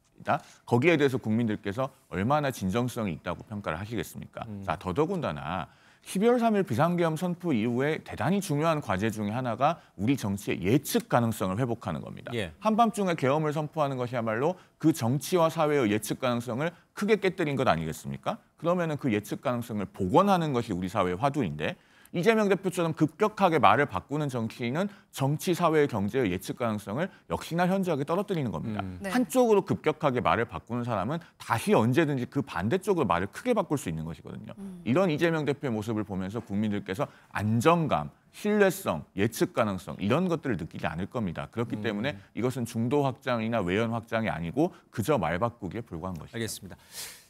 [SPEAKER 15] 거기에 대해서 국민들께서 얼마나 진정성이 있다고 평가를 하시겠습니까? 자, 더더군다나 12월 3일 비상계엄 선포 이후에 대단히 중요한 과제 중에 하나가 우리 정치의 예측 가능성을 회복하는 겁니다. 한밤중에 계엄을 선포하는 것이야말로 그 정치와 사회의 예측 가능성을 크게 깨뜨린 것 아니겠습니까? 그러면은 그 예측 가능성을 복원하는 것이 우리 사회의 화두인데 이재명 대표처럼 급격하게 말을 바꾸는 정치인은 정치, 사회, 경제의 예측 가능성을 역시나 현저하게 떨어뜨리는 겁니다. 한쪽으로 급격하게 말을 바꾸는 사람은 다시 언제든지 그 반대쪽으로 말을 크게 바꿀 수 있는 것이거든요. 이런 이재명 대표의 모습을 보면서 국민들께서 안정감, 신뢰성, 예측 가능성 이런 것들을 느끼지 않을 겁니다. 그렇기 때문에 이것은 중도 확장이나 외연 확장이 아니고 그저 말 바꾸기에 불과한 것입니다.
[SPEAKER 1] 알겠습니다.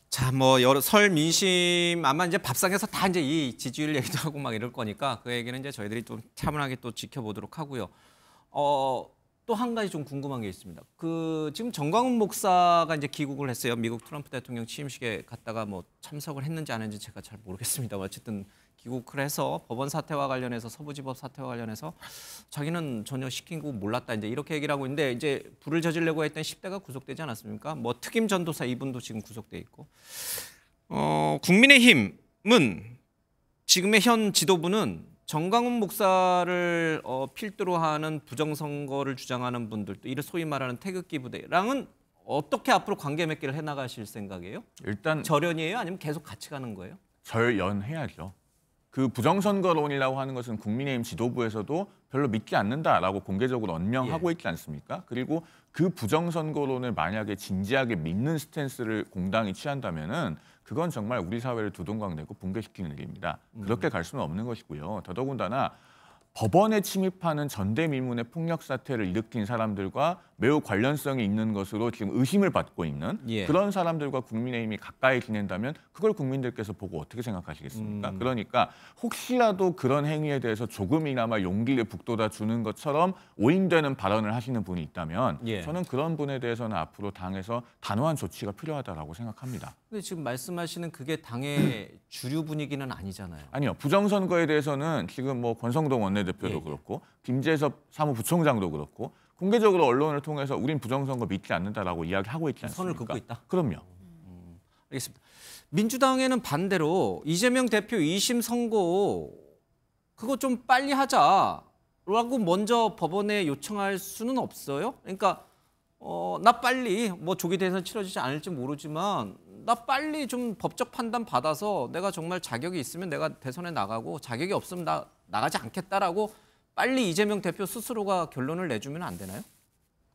[SPEAKER 1] 자, 뭐 여러 설 민심 아마 이제 밥상에서 다 이제 이 지지율 얘기도 하고 막 이럴 거니까 그 얘기는 이제 저희들이 좀 차분하게 또 지켜보도록 하고요. 또 한 가지 좀 궁금한 게 있습니다. 지금 정광훈 목사가 이제 귀국을 했어요. 미국 트럼프 대통령 취임식에 갔다가 뭐 참석을 했는지 안 했는지 제가 잘 모르겠습니다. 어쨌든 귀국을 해서 법원 사태와 관련해서 서부지법 사태와 관련해서 자기는 전혀 시킨 거 몰랐다 이제 이렇게 얘기를 하고 있는데 이제 불을 저지르려고 했던 10대가 구속되지 않았습니까? 뭐 특임 전도사 이분도 지금 구속돼 있고 국민의힘은 지금의 현 지도부는 정광훈 목사를 필두로 하는 부정선거를 주장하는 분들도 이를 소위 말하는 태극기 부대랑은 어떻게 앞으로 관계 맺기를 해나가실 생각이에요?
[SPEAKER 15] 일단
[SPEAKER 1] 절연이에요? 아니면 계속 같이 가는 거예요?
[SPEAKER 15] 절연해야죠. 그 부정선거론이라고 하는 것은 국민의힘 지도부에서도 별로 믿지 않는다라고 공개적으로 언명하고 있지 않습니까? 그리고 그 부정선거론을 만약에 진지하게 믿는 스탠스를 공당이 취한다면은 그건 정말 우리 사회를 두동강내고 붕괴시키는 일입니다. 그렇게 갈 수는 없는 것이고요. 더더군다나 법원에 침입하는 전대미문의 폭력 사태를 일으킨 사람들과 매우 관련성이 있는 것으로 지금 의심을 받고 있는 그런 사람들과 국민의힘이 가까이 지낸다면 그걸 국민들께서 보고 어떻게 생각하시겠습니까? 그러니까 혹시라도 그런 행위에 대해서 조금이나마 용기를 북돋아 주는 것처럼 오인되는 발언을 하시는 분이 있다면 저는 그런 분에 대해서는 앞으로 당에서 단호한 조치가 필요하다고 생각합니다.
[SPEAKER 1] 근데 지금 말씀하시는 그게 당의 주류 분위기는 아니잖아요.
[SPEAKER 15] 아니요. 부정선거에 대해서는 지금 뭐 권성동 원내대표도 그렇고 김재섭 사무부총장도 그렇고 공개적으로 언론을 통해서 우린 부정선거 믿지 않는다라고 이야기하고 있지 않습니까?
[SPEAKER 1] 선을 긋고 있다?
[SPEAKER 15] 그럼요.
[SPEAKER 1] 알겠습니다. 민주당에는 반대로 이재명 대표 2심 선고 그거 좀 빨리 하자라고 먼저 법원에 요청할 수는 없어요? 그러니까 나 빨리 뭐 조기 대선 치러지지 않을지 모르지만 나 빨리 좀 법적 판단 받아서 내가 정말 자격이 있으면 내가 대선에 나가고 자격이 없으면 나 나가지 않겠다라고 빨리 이재명 대표 스스로가 결론을 내주면 안 되나요?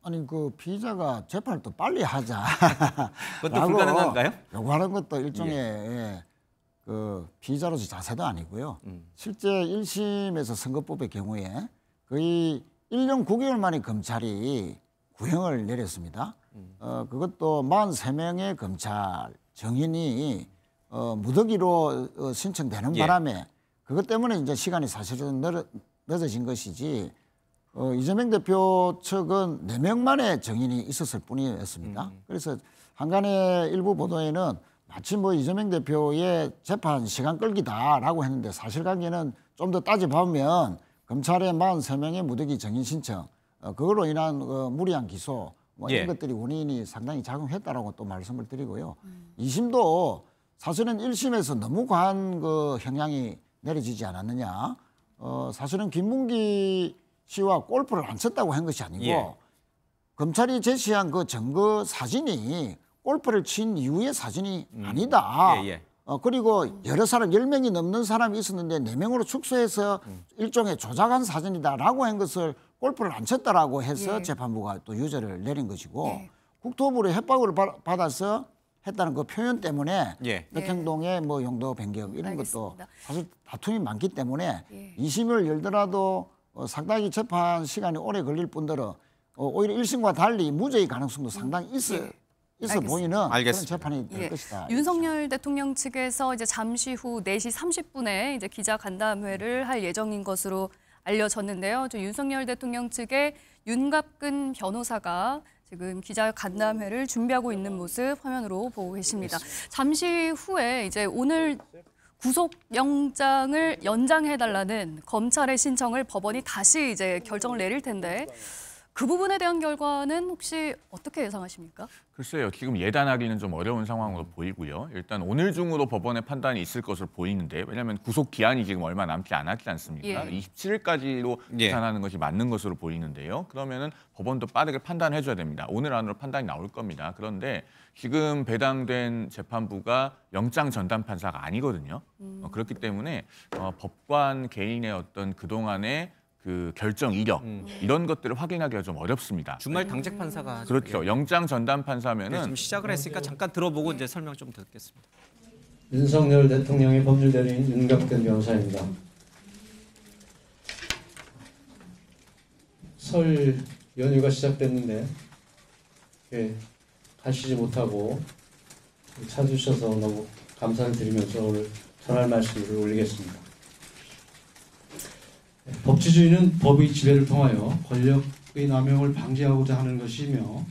[SPEAKER 16] 아니 그 피의자가 재판을 또 빨리 하자.
[SPEAKER 1] 그것도 불가능한가요?
[SPEAKER 16] 요구하는 것도 일종의 그 피의자로서 자세도 아니고요. 실제 1심에서 선거법의 경우에 거의 1년 9개월 만에 검찰이 구형을 내렸습니다. 그것도 43명의 검찰 정인이 무더기로 신청되는 바람에 그것 때문에 이제 시간이 사실은 늦어진 것이지 이재명 대표 측은 4명 만에 정인이 있었을 뿐이었습니다. 그래서 한간의 일부 보도에는 마치 뭐 이재명 대표의 재판 시간 끌기다라고 했는데 사실관계는 좀 더 따져보면 검찰의 43명의 무더기 정인 신청 그걸로 인한 무리한 기소 뭐
[SPEAKER 1] 예.
[SPEAKER 16] 이런 것들이 원인이 상당히 작용했다라고 또 말씀을 드리고요. 2심도 사실은 1심에서 너무 과한 그 형량이 내려지지 않았느냐. 사실은 김문기 씨와 골프를 안 쳤다고 한 것이 아니고
[SPEAKER 1] 예.
[SPEAKER 16] 검찰이 제시한 그 증거 사진이 골프를 친 이후의 사진이 아니다.
[SPEAKER 1] 예, 예.
[SPEAKER 16] 그리고 여러 사람 10명이 넘는 사람이 있었는데 4명으로 축소해서 일종의 조작한 사진이다라고 한 것을 골프를 안 쳤다라고 해서
[SPEAKER 3] 예.
[SPEAKER 16] 재판부가 또 유죄를 내린 것이고
[SPEAKER 3] 예.
[SPEAKER 16] 국토부로 협박을 받아서 했다는 그 표현 때문에
[SPEAKER 1] 예.
[SPEAKER 16] 백행동의 뭐 용도 변경 이런 것도
[SPEAKER 3] 알겠습니다.
[SPEAKER 16] 사실 다툼이 많기 때문에
[SPEAKER 3] 예.
[SPEAKER 16] 2심을 열더라도 상당히 재판 시간이 오래 걸릴 뿐더러 오히려 1심과 달리 무죄의 가능성도 상당히 있어
[SPEAKER 3] 알겠습니다.
[SPEAKER 16] 보이는 그런
[SPEAKER 1] 알겠습니다.
[SPEAKER 16] 재판이 될
[SPEAKER 3] 예.
[SPEAKER 16] 것이다.
[SPEAKER 2] 윤석열 대통령 측에서 이제 잠시 후 4시 30분에 이제 기자 간담회를 할 예정인 것으로 알려졌는데요. 윤석열 대통령 측의 윤갑근 변호사가 지금 기자 간담회를 준비하고 있는 모습 화면으로 보고 계십니다. 잠시 후에 이제 오늘 구속영장을 연장해달라는 검찰의 신청을 법원이 다시 이제 결정을 내릴 텐데 그 부분에 대한 결과는 혹시 어떻게 예상하십니까?
[SPEAKER 15] 글쎄요. 지금 예단하기는 좀 어려운 상황으로 보이고요. 일단 오늘 중으로 법원의 판단이 있을 것으로 보이는데 왜냐하면 구속 기한이 지금 얼마 남지 않았지 않습니까?
[SPEAKER 2] 예.
[SPEAKER 15] 27일까지로
[SPEAKER 1] 예.
[SPEAKER 15] 계산하는 것이 맞는 것으로 보이는데요. 그러면은 법원도 빠르게 판단해줘야 됩니다. 오늘 안으로 판단이 나올 겁니다. 그런데 지금 배당된 재판부가 영장 전담 판사가 아니거든요. 그렇기 때문에 법관 개인의 어떤 그동안의 그 결정 이력 이런 것들을 확인하기가 좀 어렵습니다.
[SPEAKER 1] 주말 당직 판사가
[SPEAKER 15] 그렇죠. 영장 전담 판사면은
[SPEAKER 1] 지금 시작을 했으니까 잠깐 들어보고 이제 설명 좀 듣겠습니다.
[SPEAKER 20] 윤석열 대통령의 법률대리인 윤갑근 변호사입니다. 설 연휴가 시작됐는데 가시지 못하고 찾으셔서 너무 감사를 드리면서 오늘 전할 말씀을 올리겠습니다. 법치주의는 법의 지배를 통하여 권력의 남용을 방지하고자 하는 것이며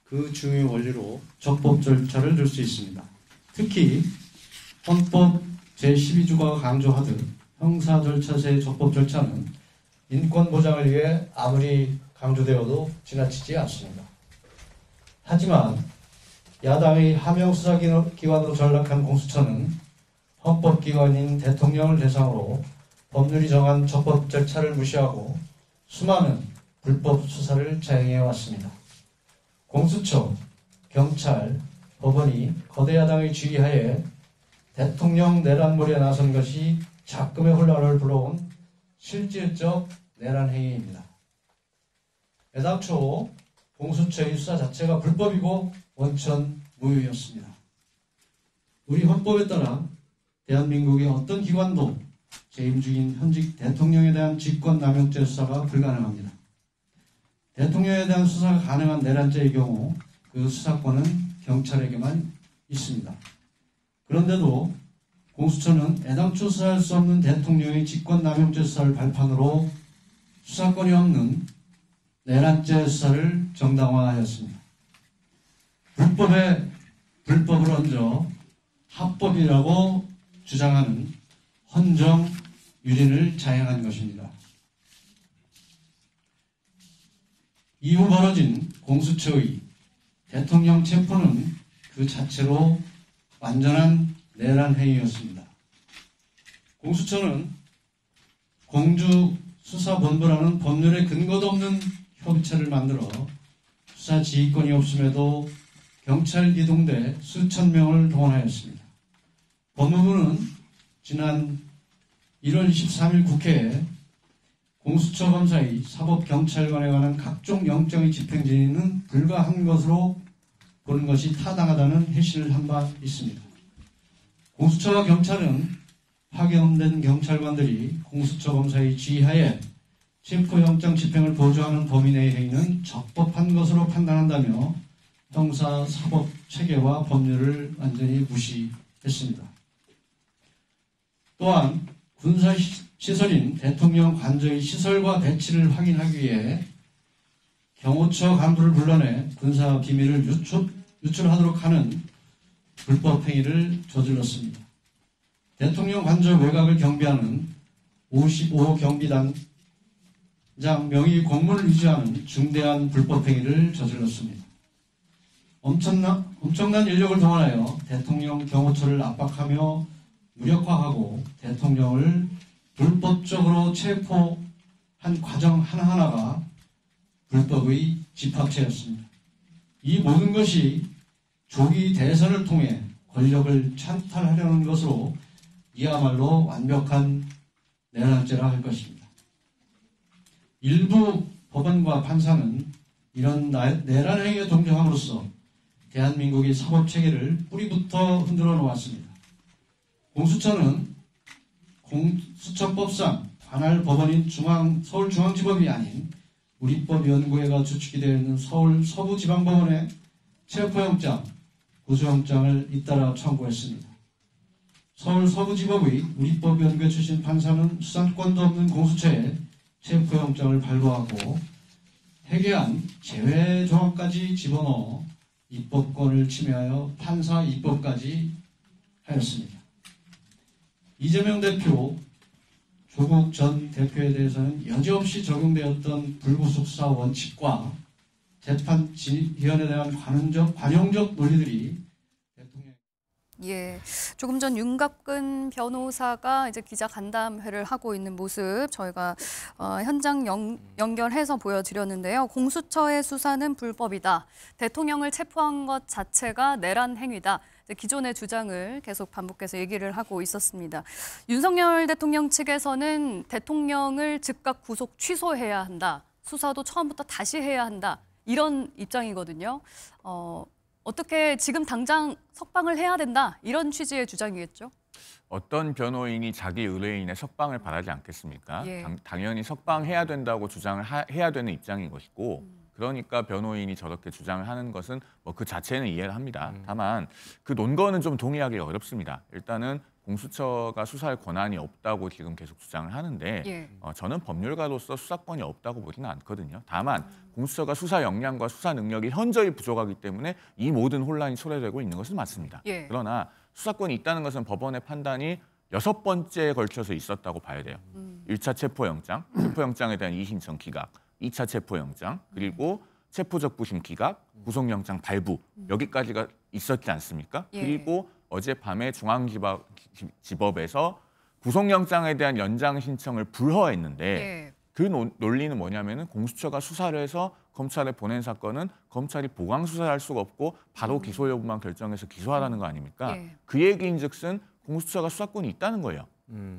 [SPEAKER 20] 그 중요 원리로 적법 절차를 둘 수 있습니다. 특히 헌법 제12조가 강조하듯 형사 절차의 적법 절차는 인권 보장을 위해 아무리 강조되어도 지나치지 않습니다. 하지만 야당의 하명 수사기관으로 전락한 공수처는 헌법기관인 대통령을 대상으로 법률이 정한 적법 절차를 무시하고 수많은 불법 수사를 자행해 왔습니다. 공수처, 경찰, 법원이 거대 야당의 지휘하에 대통령 내란몰이에 나선 것이 작금의 혼란을 불러온 실질적 내란 행위입니다. 애당초 공수처의 수사 자체가 불법이고 원천무효였습니다. 우리 헌법에 따라 대한민국의 어떤 기관도 재임 중인 현직 대통령에 대한 직권남용죄 수사가 불가능합니다. 대통령에 대한 수사가 가능한 내란죄의 경우 그 수사권은 경찰에게만 있습니다. 그런데도 공수처는 애당초 수사할 수 없는 대통령의 직권남용죄 수사를 발판으로 수사권이 없는 내란죄 수사를 정당화하였습니다. 불법에 불법을 얹어 합법이라고 주장하는 헌정 유린을 자행한 것입니다. 이후 벌어진 공수처의 대통령 체포는 그 자체로 완전한 내란 행위였습니다. 공수처는 공주수사본부라는 법률에 근거도 없는 협의체를 만들어 수사 지휘권이 없음에도 경찰 이동대 수천 명을 동원하였습니다. 법무부는 지난 1월 23일 국회에 공수처 검사의 사법경찰관에 관한 각종 영장의 집행진의는 불가한 것으로 보는 것이 타당하다는 해시를 한 바 있습니다. 공수처와 경찰은 파견된 경찰관들이 공수처 검사의 지휘하에 체포영장 집행을 보조하는 범위 내의 행위는 적법한 것으로 판단한다며 형사 사법 체계와 법률을 완전히 무시했습니다. 또한 군사시설인 대통령 관저의 시설과 배치를 확인하기 위해 경호처 간부를 불러내 군사 비밀을 유출하도록 하는 불법 행위를 저질렀습니다. 대통령 관저 외곽을 경비하는 55 경비단장 명의 공무를 유지하는 중대한 불법 행위를 저질렀습니다.
[SPEAKER 21] 엄청난 인력을 동원하여 대통령 경호처를 압박하며 무력화하고 대통령을 불법적으로 체포한 과정 하나하나가 불법의 집합체였습니다. 이 모든 것이 조기 대선을 통해 권력을 찬탈하려는 것으로 이야말로 완벽한 내란죄라 할 것입니다. 일부 법원과 판사는 이런 내란 행위에 동조함으로써 대한민국의 사법체계를 뿌리부터 흔들어 놓았습니다. 공수처는 공수처법상 관할 법원인 서울중앙지법이 아닌 우리법연구회가 주축이 되어 있는 서울 서부지방법원에 체포영장, 구속영장을 잇따라 청구했습니다. 서울 서부지법의 우리법연구회 출신 판사는 수사권도 없는 공수처에 체포영장을 발부하고 해계한 제외 조항까지 집어넣어 입법권을 침해하여 판사 입법까지 하였습니다. 이재명 대표, 조국 전 대표에 대해서는 여지없이 적용되었던 불구속 수사 원칙과 재판 지연에 대한 관용적 논리들이
[SPEAKER 2] 예, 조금 전 윤갑근 변호사가 이제 기자 간담회를 하고 있는 모습 저희가 현장 연결해서 보여드렸는데요. 공수처의 수사는 불법이다. 대통령을 체포한 것 자체가 내란 행위다. 기존의 주장을 계속 반복해서 얘기를 하고 있었습니다. 윤석열 대통령 측에서는 대통령을 즉각 구속 취소해야 한다. 수사도 처음부터 다시 해야 한다. 이런 입장이거든요. 어떻게 지금 당장 석방을 해야 된다. 이런 취지의 주장이겠죠?
[SPEAKER 15] 어떤 변호인이 자기 의뢰인의 석방을 바라지 않겠습니까?
[SPEAKER 2] 예.
[SPEAKER 15] 당연히 석방해야 된다고 주장을 해야 되는 입장인 것이고 그러니까 변호인이 저렇게 주장을 하는 것은 뭐 그 자체는 이해를 합니다. 다만 그 논거는 좀 동의하기 어렵습니다. 일단은 공수처가 수사할 권한이 없다고 지금 계속 주장을 하는데
[SPEAKER 2] 예.
[SPEAKER 15] 저는 법률가로서 수사권이 없다고 보지는 않거든요. 다만 공수처가 수사 역량과 수사 능력이 현저히 부족하기 때문에 이 모든 혼란이 초래되고 있는 것은 맞습니다.
[SPEAKER 2] 예.
[SPEAKER 15] 그러나 수사권이 있다는 것은 법원의 판단이 6번째에 걸쳐서 있었다고 봐야 돼요. 1차 체포영장, 체포영장에 대한 2신청 기각, 2차 체포영장, 그리고 체포적 부심 기각, 구속영장 발부 여기까지가 있었지 않습니까?
[SPEAKER 2] 예.
[SPEAKER 15] 그리고 어젯밤에 중앙지법에서 구속영장에 대한 연장 신청을 불허했는데
[SPEAKER 2] 예.
[SPEAKER 15] 그 논리는 뭐냐면은 공수처가 수사를 해서 검찰에 보낸 사건은 검찰이 보강 수사를 할 수가 없고 바로 기소 여부만 결정해서 기소하라는 거 아닙니까?
[SPEAKER 2] 예.
[SPEAKER 15] 그 얘기인즉슨 공수처가 수사권이 있다는 거예요.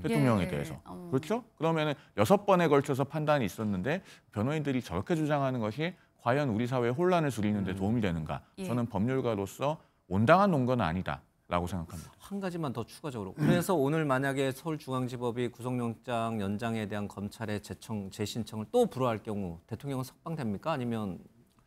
[SPEAKER 15] 대통령에
[SPEAKER 2] 예.
[SPEAKER 15] 대해서. 그렇죠? 그러면은 6번에 걸쳐서 판단이 있었는데 변호인들이 저렇게 주장하는 것이 과연 우리 사회의 혼란을 줄이는 데 도움이 되는가?
[SPEAKER 2] 예.
[SPEAKER 15] 저는 법률가로서 온당한 논거는 아니다라고 생각합니다.
[SPEAKER 1] 한 가지만 더 추가적으로. 그래서 오늘 만약에 서울중앙지법이 구속영장 연장에 대한 검찰의 재신청을 또 불허할 경우 대통령은 석방됩니까? 아니면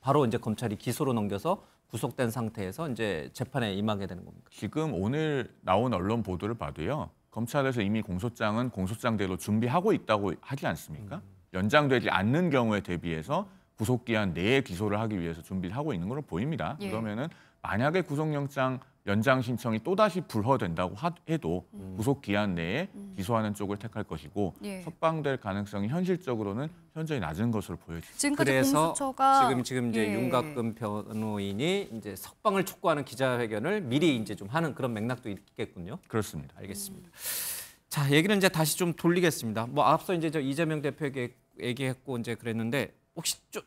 [SPEAKER 1] 바로 이제 검찰이 기소로 넘겨서 구속된 상태에서 이제 재판에 임하게 되는 겁니까?
[SPEAKER 15] 지금 오늘 나온 언론 보도를 봐도요. 검찰에서 이미 공소장은 공소장대로 준비하고 있다고 하지 않습니까? 연장되지 않는 경우에 대비해서 구속기한 내에 기소를 하기 위해서 준비를 하고 있는 걸로 보입니다.
[SPEAKER 2] 예.
[SPEAKER 15] 그러면은 만약에 구속영장 연장 신청이 또다시 불허된다고 해도 구속기한 내에 기소하는 쪽을 택할 것이고
[SPEAKER 2] 예.
[SPEAKER 15] 석방될 가능성이 현실적으로는 현저히 낮은 것으로 보여집니다.
[SPEAKER 2] 지금까지
[SPEAKER 1] 그래서
[SPEAKER 2] 공수처가
[SPEAKER 1] 지금 이제
[SPEAKER 2] 예.
[SPEAKER 1] 윤갑근 변호인이 이제 석방을 촉구하는 기자회견을 미리 이제 좀 하는 그런 맥락도 있겠군요.
[SPEAKER 15] 그렇습니다.
[SPEAKER 1] 알겠습니다. 자, 얘기는 이제 다시 좀 돌리겠습니다. 뭐 앞서 이제 저 이재명 대표에게 얘기했고 이제 그랬는데 혹시 좀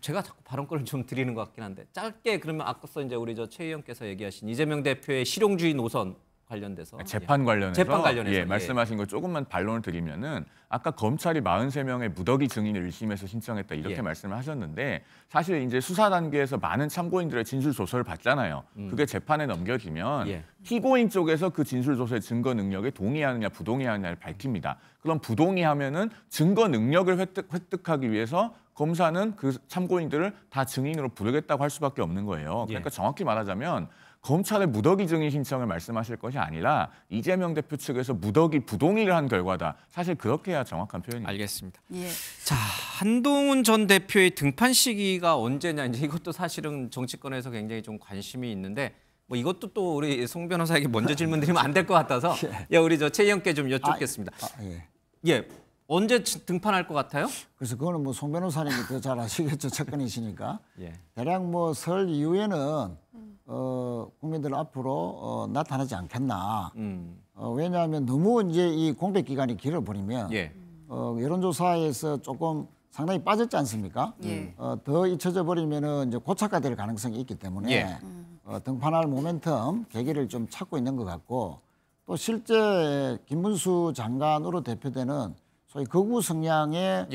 [SPEAKER 1] 제가 자꾸 발언권을 좀 드리는 것 같긴 한데 짧게 그러면 앞서 이제 우리 저 최 의원께서 얘기하신 이재명 대표의 실용주의 노선 관련돼서
[SPEAKER 15] 재판 관련해서
[SPEAKER 1] 재판 관련해서
[SPEAKER 15] 예, 말씀하신 걸 조금만 반론을 드리면은 아까 검찰이 43명의 무더기 증인을 1심에서 신청했다 이렇게
[SPEAKER 1] 예.
[SPEAKER 15] 말씀을 하셨는데 사실 이제 수사 단계에서 많은 참고인들의 진술 조서를 받잖아요. 그게 재판에 넘겨지면
[SPEAKER 1] 예.
[SPEAKER 15] 피고인 쪽에서 그 진술 조서의 증거 능력에 동의하느냐 부동의하느냐를 밝힙니다. 그럼 부동의하면은 증거 능력을 획득하기 위해서 검사는 그 참고인들을 다 증인으로 부르겠다고 할 수밖에 없는 거예요. 그러니까 정확히 말하자면 검찰의 무더기 증인 신청을 말씀하실 것이 아니라 이재명 대표 측에서 무더기 부동의를 한 결과다. 사실 그렇게 해야 정확한 표현입니다.
[SPEAKER 1] 알겠습니다.
[SPEAKER 2] 예.
[SPEAKER 1] 자, 한동훈 전 대표의 등판 시기가 언제냐 이제 이것도 사실은 정치권에서 굉장히 좀 관심이 있는데 뭐 이것도 또 우리 송 변호사에게 먼저 질문드리면 안 될 것 같아서 야 우리 저 최 의원께 좀 여쭙겠습니다.
[SPEAKER 16] 예.
[SPEAKER 1] 예. 언제 등판할 것 같아요?
[SPEAKER 16] 그래서 그거는 뭐 송 변호사님이 더 잘 아시겠죠. 측근이시니까.
[SPEAKER 1] 예.
[SPEAKER 16] 대략 뭐 설 이후에는 국민들 앞으로 나타나지 않겠나. 왜냐하면 너무 이제 이 공백 기간이 길어버리면 여론조사에서 조금 상당히 빠졌지 않습니까? 더 잊혀져 버리면은 이제 고착화될 가능성이 있기 때문에 등판할 모멘텀 계기를 좀 찾고 있는 것 같고, 또 실제 김문수 장관으로 대표되는 소위 극우 성향의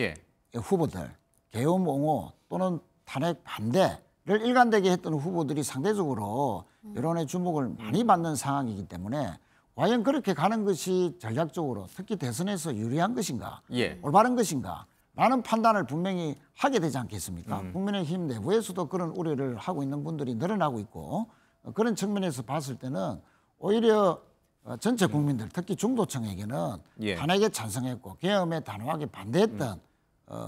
[SPEAKER 16] 후보들, 계엄 옹호 또는 탄핵 반대를 일관되게 했던 후보들이 상대적으로 여론의 주목을 많이 받는 상황이기 때문에 과연 그렇게 가는 것이 전략적으로 특히 대선에서 유리한 것인가, 올바른 것인가 라는 판단을 분명히 하게 되지 않겠습니까? 국민의힘 내부에서도 그런 우려를 하고 있는 분들이 늘어나고 있고, 그런 측면에서 봤을 때는 오히려 전체 국민들, 특히 중도층에게는 탄핵에 찬성했고 계엄에 단호하게 반대했던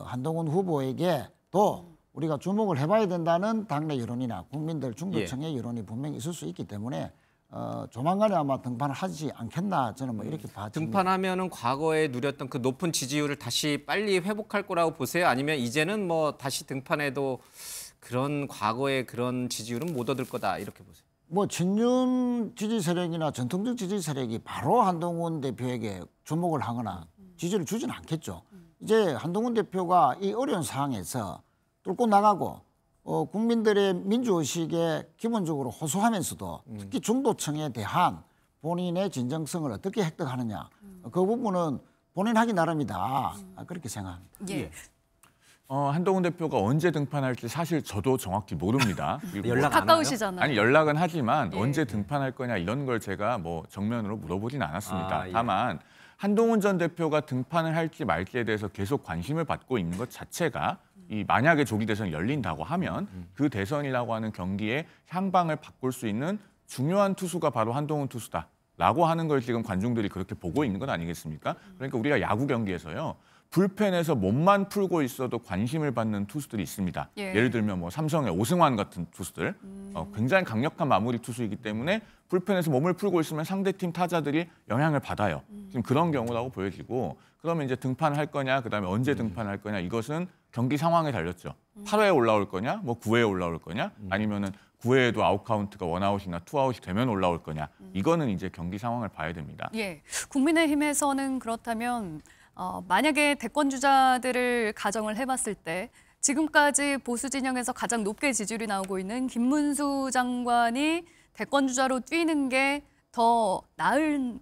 [SPEAKER 16] 한동훈 후보에게 또 우리가 주목을 해봐야 된다는 당내 여론이나 국민들 중도층의 여론이 분명히 있을 수 있기 때문에 조만간에 아마 등판을 하지 않겠나, 저는 뭐 이렇게 봐집니다.
[SPEAKER 1] 등판하면은 과거에 누렸던 그 높은 지지율을 다시 빨리 회복할 거라고 보세요? 아니면 이제는 뭐 다시 등판해도 그런 과거의 그런 지지율은 못 얻을 거다 이렇게 보세요?
[SPEAKER 16] 뭐 친윤 지지 세력이나 전통적 지지 세력이 바로 한동훈 대표에게 주목을 하거나 지지를 주지는 않겠죠. 이제 한동훈 대표가 이 어려운 상황에서 뚫고 나가고 국민들의 민주의식에 기본적으로 호소하면서도 특히 중도층에 대한 본인의 진정성을 어떻게 획득하느냐, 그 부분은 본인 하기 나름이다, 그렇게 생각합니다.
[SPEAKER 15] 한동훈 대표가 언제 등판할지 사실 저도 정확히 모릅니다.
[SPEAKER 2] 연락 가까우시잖아요.
[SPEAKER 15] 아니 연락은 하지만 언제 등판할 거냐 이런 걸 제가 뭐 정면으로 물어보진 않았습니다. 다만 한동훈 전 대표가 등판을 할지 말지에 대해서 계속 관심을 받고 있는 것 자체가 이 만약에 조기 대선이 열린다고 하면 그 대선이라고 하는 경기의 향방을 바꿀 수 있는 중요한 투수가 바로 한동훈 투수다라고 하는 걸 지금 관중들이 그렇게 보고 있는 것 아니겠습니까? 그러니까 우리가 야구 경기에서요. 불펜에서 몸만 풀고 있어도 관심을 받는 투수들이 있습니다. 예를 들면 뭐 삼성의 오승환 같은 투수들, 굉장히 강력한 마무리 투수이기 때문에 불펜에서 몸을 풀고 있으면 상대팀 타자들이 영향을 받아요. 지금 그런 경우라고 보여지고, 그러면 이제 등판을 할 거냐, 그다음에 언제 등판을 할 거냐, 이것은 경기 상황에 달렸죠. 8회에 올라올 거냐, 뭐 9회에 올라올 거냐, 아니면은 9회에도 아웃카운트가 원아웃이나 투아웃이 되면 올라올 거냐, 이거는 이제 경기 상황을 봐야 됩니다.
[SPEAKER 2] 국민의힘에서는 그렇다면 만약에 대권 주자들을 가정을 해봤을 때 지금까지 보수 진영에서 가장 높게 지지율이 나오고 있는 김문수 장관이 대권 주자로 뛰는 게 더 나은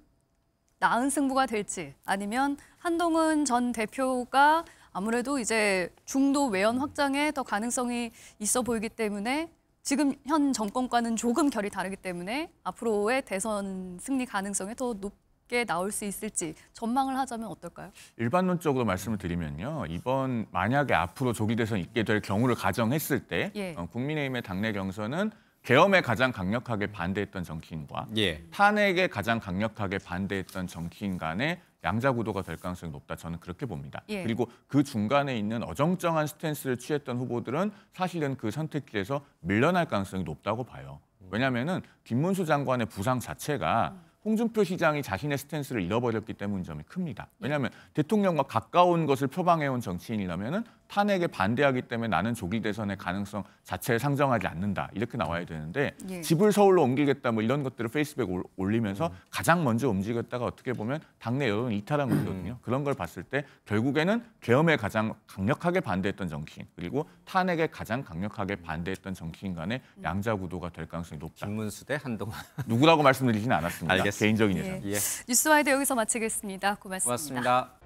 [SPEAKER 2] 승부가 될지, 아니면 한동훈 전 대표가 아무래도 이제 중도 외연 확장에 더 가능성이 있어 보이기 때문에 지금 현 정권과는 조금 결이 다르기 때문에 앞으로의 대선 승리 가능성이 더 높게 나올 수 있을지 전망을 하자면 어떨까요?
[SPEAKER 15] 일반론적으로 말씀을 드리면요. 이번 만약에 앞으로 조기 대선이 있게 될 경우를 가정했을 때 국민의힘의 당내 경선은 계엄에 가장 강력하게 반대했던 정치인과 탄핵에 가장 강력하게 반대했던 정치인 간의 양자 구도가 될 가능성이 높다, 저는 그렇게 봅니다. 그리고 그 중간에 있는 어정쩡한 스탠스를 취했던 후보들은 사실은 그 선택지에서 밀려날 가능성이 높다고 봐요. 왜냐하면은 김문수 장관의 부상 자체가 홍준표 시장이 자신의 스탠스를 잃어버렸기 때문인 점이 큽니다. 왜냐하면 대통령과 가까운 것을 표방해온 정치인이라면 탄핵에 반대하기 때문에 나는 조기 대선의 가능성 자체를 상정하지 않는다, 이렇게 나와야 되는데 집을 서울로 옮기겠다 뭐 이런 것들을 페이스북에 올리면서 가장 먼저 움직였다가 어떻게 보면 당내 여론을 이탈한 거거든요. 그런 걸 봤을 때 결국에는 계엄에 가장 강력하게 반대했던 정치인, 그리고 탄핵에 가장 강력하게 반대했던 정치인 간의 양자 구도가 될 가능성이 높다.
[SPEAKER 1] 김문수 대 한동훈.
[SPEAKER 15] 누구라고 말씀드리지는 않았습니다.
[SPEAKER 1] 알겠습니다.
[SPEAKER 15] 개인적인 예상.
[SPEAKER 2] 뉴스와이드 여기서 마치겠습니다. 고맙습니다.
[SPEAKER 1] 고맙습니다.